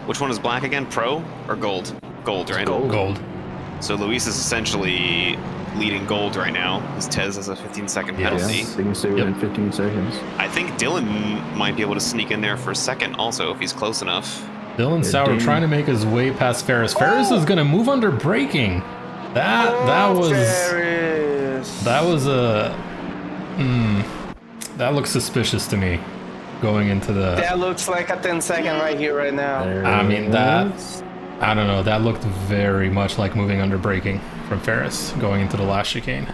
Which one is black again? Pro or gold? Gold, right? gold. So Luis is essentially leading gold right now. His Tez has a 15-second Yes. penalty. They can stay within 15 seconds. I think Dylan might be able to sneak in there for a second also if he's close enough. Dylan Yeah, Sauer Danny- trying to make his way past Ferris. Ferris is gonna move under braking. That was Ferris. that looks suspicious to me. Going into the That looks like a 10-second right here, right now. There I mean it that is. I don't know, that looked very much like moving under braking from Ferris going into the last chicane.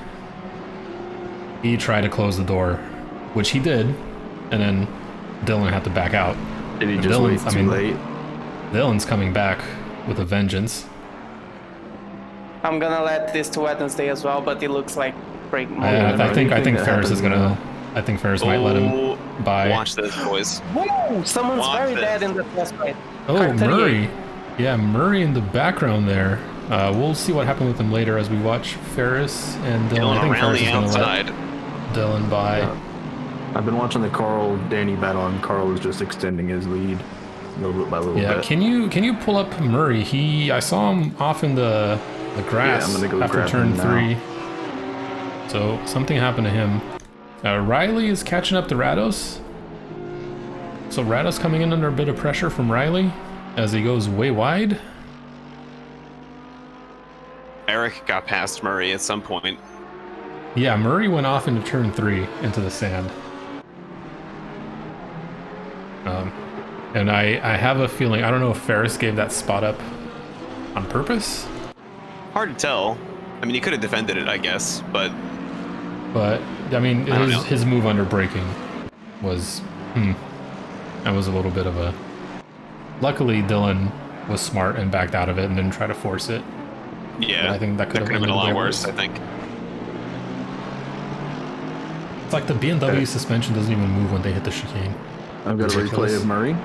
He tried to close the door, which he did, and then Dylan had to back out. Did he And just wait Dylan's- too late? Dylan's coming back with a vengeance. I'm gonna let this to Wednesday as well, but it looks like break mode. I think anything that Ferris is happens gonna. now. I think Ferris might let him Oh, by. Watch this, boys. Whoa! Someone's Watch very this. bad in the test fight. Oh, Car 38. Murray. Yeah, Murray in the background there. We'll see what happened with him later as we watch Ferris and Dylan. Dylan I think around Ferris the is going to outside. let Dylan by. I've been watching the Carl Danny battle, and Carl is just extending his lead little bit by little Yeah, bit. can you pull up Murray? I saw him off in the grass I'm gonna go after grab turn him 3. So something happened to him. Riley is catching up to Rados. So Rados coming in under a bit of pressure from Riley as he goes way wide. Eric got past Murray at some point. Yeah, Murray went off into turn 3 into the sand. And I have a feeling, I don't know if Ferris gave that spot up on purpose, Hard to tell. I mean, he could have defended it, I guess, but but I mean, I don't know. his move under braking was, that was a little bit of a... Luckily, Dylan was smart and backed out of it and didn't try to force it. yeah, I think that could have been a ended lot way worse, worse. I think. It's like the BMW suspension doesn't even move when they hit the chicane. I've got a Ridiculous. replay of Murray.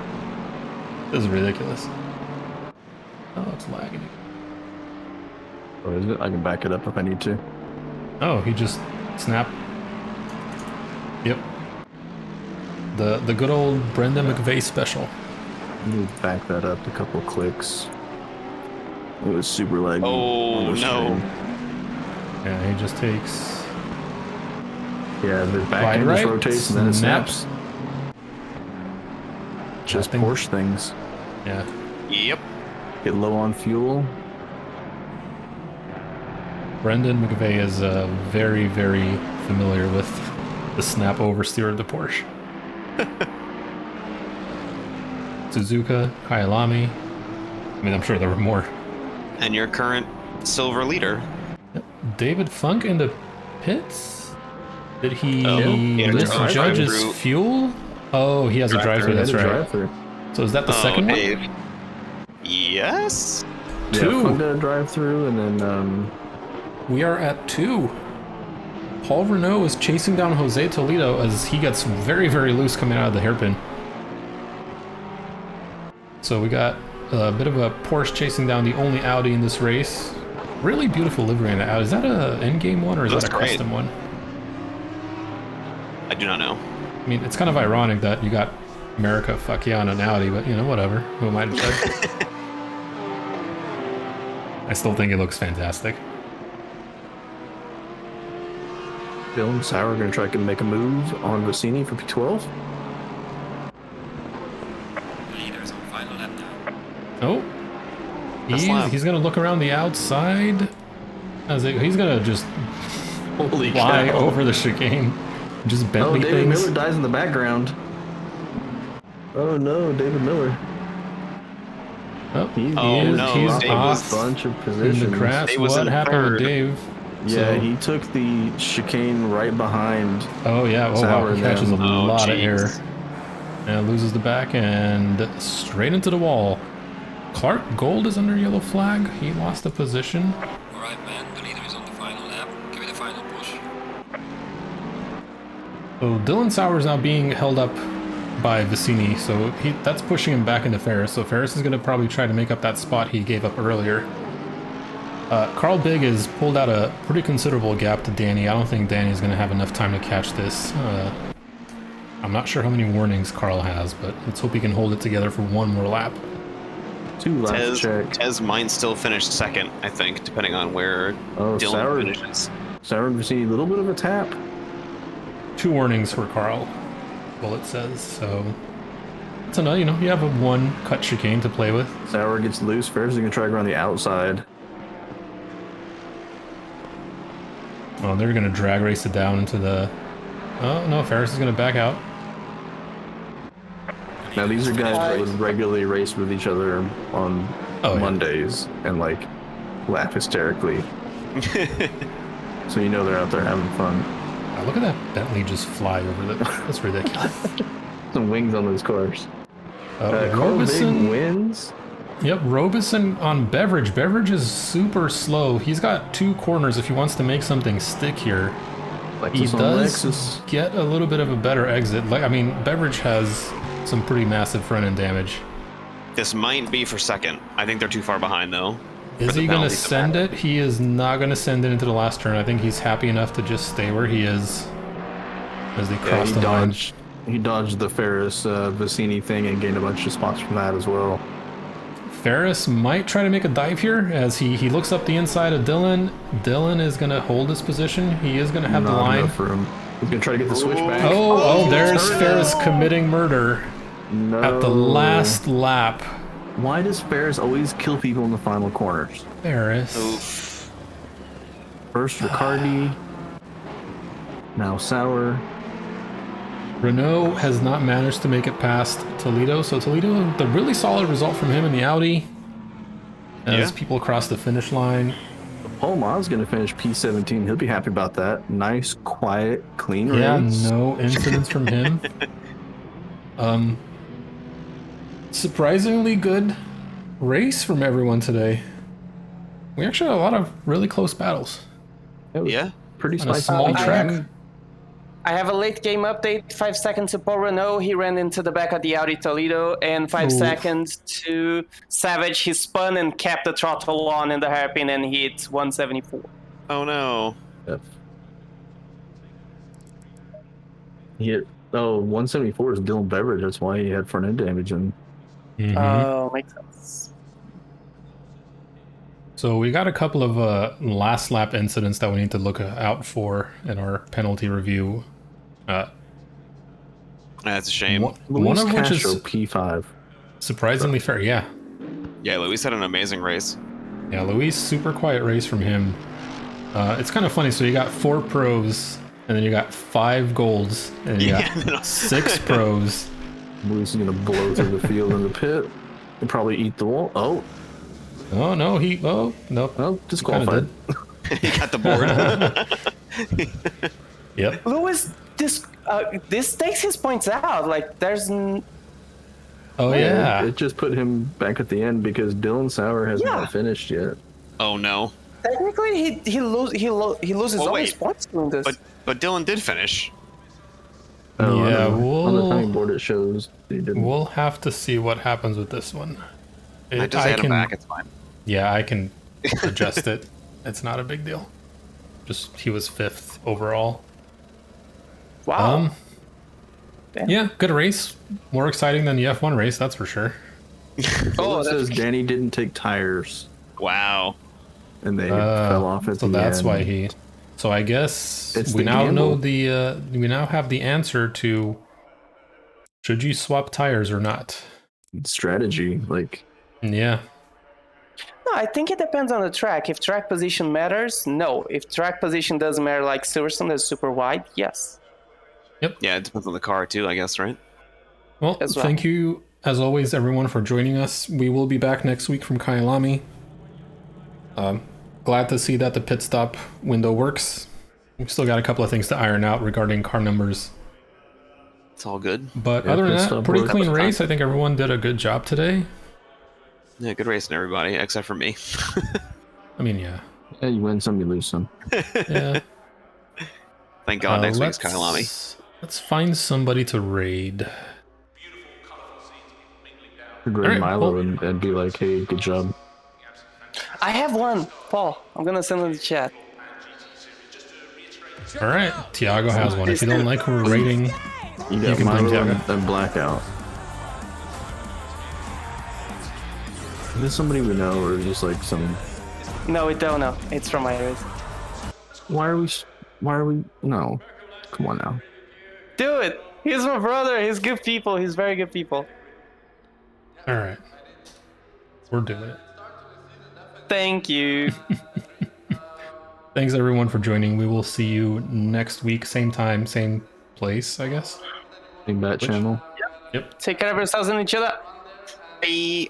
This is ridiculous. Oh, it's lagging. Or is it? I can back it up if I need to. Oh, he just snapped. Yep. The good old Brenda McVeigh special. Let me back that up a couple clicks. It was super laggy. Oh, on the no. stream. Yeah, he just takes Yeah, the back wide end right, just rotates and then it snaps. snaps. Just Nothing. Porsche things. Yeah. Yep. Get low on fuel. Brendan McVeigh is very, very familiar with the snap oversteer of the Porsche. Suzuka, Kyalami. I mean, I'm sure there were more. And your current silver leader. David Funk into pits? Did he Yeah, misjudge drive-through. his fuel? Oh, he has a drive-through, that's right. Drive-through. So is that the second one? Dave. Yes? Yeah, Two. Funk did a drive-through, and then We are at 2. Paul Renault is chasing down Jose Toledo as he gets very, very loose coming out of the hairpin. So we got a bit of a Porsche chasing down the only Audi in this race. Really beautiful livery on the Audi. Is that a endgame one or is Looks that a great. custom one? I do not know. I mean, it's kind of ironic that you got America fuck yeah on an Audi, but you know, whatever. Who am I to judge? I still think it looks fantastic. Dylan Sauer going to try to make a move on Vicini for P12. Leaders on final lap now. Oh, That's loud. he's gonna look around the outside. He's gonna just Holy fly cow. over the chicane, just Oh, Bentley David things. Miller dies in the background. Oh no, David Miller. Oh, he Oh, is, no, he's Dave off off a bunch of in positions. the grass. Dave was What in happened with third. Dave? Yeah, So- he took the chicane right behind. Oh yeah. Oh wow. Sauer He catches a them. Oh, lot of jeez. air and loses the back and straight into the wall. Clark Gold is under yellow flag. He lost a position. Alright, man, the leader is on the final lap. Give it a final push. So Dylan Sauer is now being held up by Vicini, so that's pushing him back into Ferris. So Ferris is going to probably try to make up that spot he gave up earlier. Carl Big has pulled out a pretty considerable gap to Danny. I don't think Danny's going to have enough time to catch this. I'm not sure how many warnings Carl has, but let's hope he can hold it together for one more lap. 2 laps check. Tez might still finish second, I think, depending on where Oh, Dylan Sauer. finishes. Sauer and Vicini, a little bit of a tap. 2 warnings for Carl, Bullet says. So it's enough, you know, you have a 1 cut chicane to play with. Sauer gets loose. Ferris is going to try to go on the outside. Oh, they're going to drag race it down into the... Oh, no, Ferris is going to back out. Now, these are guys that would regularly race with each other on Oh, yeah. Mondays and, like, laugh hysterically. So you know they're out there having fun. Oh, look at that Bentley just fly over the... That's ridiculous. Some wings on those cars. Carl Big Robeson... wins. Yep, Robeson on Beverage. Beverage is super slow. He's got 2 corners if he wants to make something stick here. He Lexus on does Lexus. get a little bit of a better exit. Like, I mean, Beverage has some pretty massive front end damage. This might be for second. I think they're too far behind, though. Is the he going to penalty to send matter. it? He is not going to send it into the last turn. I think he's happy enough to just stay where he is as they Yeah, cross the line. he dodged the Ferris Vicini thing and gained a bunch of spots from that as well. Ferris might try to make a dive here as he looks up the inside of Dylan. Dylan is going to hold his position. He is going to have the Not line. enough for him. He's gonna try to get the switchback. Oh, there's Ferris committing murder No. at the last lap. Why does Ferris always kill people in the final corners? Ferris. Oof. First Riccardi, now Sauer. Renault has not managed to make it past Toledo, so Toledo, the really solid result from him in the Audi as Yeah. people cross the finish line. Paul Ma's gonna finish P17. He'll be happy about that. Nice, quiet, clean Yeah, race. no incidents from him. Surprisingly good race from everyone today. We actually had a lot of really close battles. It was Yeah. pretty On a spicy. small track. I have a late game update. 5 seconds to Paul Renault. He ran into the back of the Audi Toledo, and 5 Ooh. seconds to Savage. He spun and kept the throttle on in the hairpin and hit 174. Oh no. Yep. He hit 174 is Dylan Beveridge. That's why he had front end damage. And Oh, makes sense. So we got a couple of last lap incidents that we need to look out for in our penalty review. That's a shame. One Luis of which Castro is P5. surprisingly fair. Yeah, Yeah, Luis had an amazing race. yeah. Luis, super quiet race from him. It's kind of funny. So you got 4 pros, and then you got 5 golds, and you Yeah, got 6 pros. Luis is gonna blow through the field in the pit and probably eat the wall. Oh, Oh no, nope. well, disqualified. He got the board. Yep. Lewis, this takes his points out. Like, there's. Oh yeah. It just put him back at the end because Dylan Sauer has Yeah. not finished yet. Oh no. Technically, he loses Well, all wait. his points doing this. But Dylan did finish. Oh, Yeah, on the we'll- timing board it shows he didn't. We'll have to see what happens with this one. I just add him back. It's fine. Yeah, I can adjust it. It's not a big deal. Just he was 5th overall. Wow. Damn. Yeah, good race. More exciting than the F1 race, that's for sure. Oh, It says that's Danny didn't take tires Wow. and they fell off at So the that's end. why he. So I guess It's we the now know gamble. we now have the answer to should you swap tires or not. strategy. Like, Yeah. No, I think it depends on the track. If track position matters, no. If track position doesn't matter, like Silverstone is super wide, yes. Yeah, it depends on the car too, I guess, right? Well, As well. thank you as always, everyone, for joining us. We will be back next week from Kyalami. Glad to see that the pit stop window works. We've still got a couple of things to iron out regarding car numbers. It's all good. But Yeah, other than pit that, stop pretty works. clean race. I think everyone did a good job today. Yeah, good racing, everybody, except for me. I mean, yeah. yeah, you win some, you lose some. Yeah. Thank God next week's let's- Kyalami. Let's find somebody to raid. I'd raid Alright, Milo well- and be like, hey, good job. I have one, Paul. I'm gonna send in the chat. All right, Tiago has one. If you don't like who we're rating, You got can blame Milo Tiago. and Blackout. Is this somebody we know or just like some... No, we don't know. It's from my race. Why are we... No. Come on now. Do it. He's my brother. He's good people. He's very good people. all right, we're doing it. Thank you. Thanks everyone for joining. We will see you next week, same time, same place, I guess. Big Bat channel. Take care of yourselves and each other. Bye.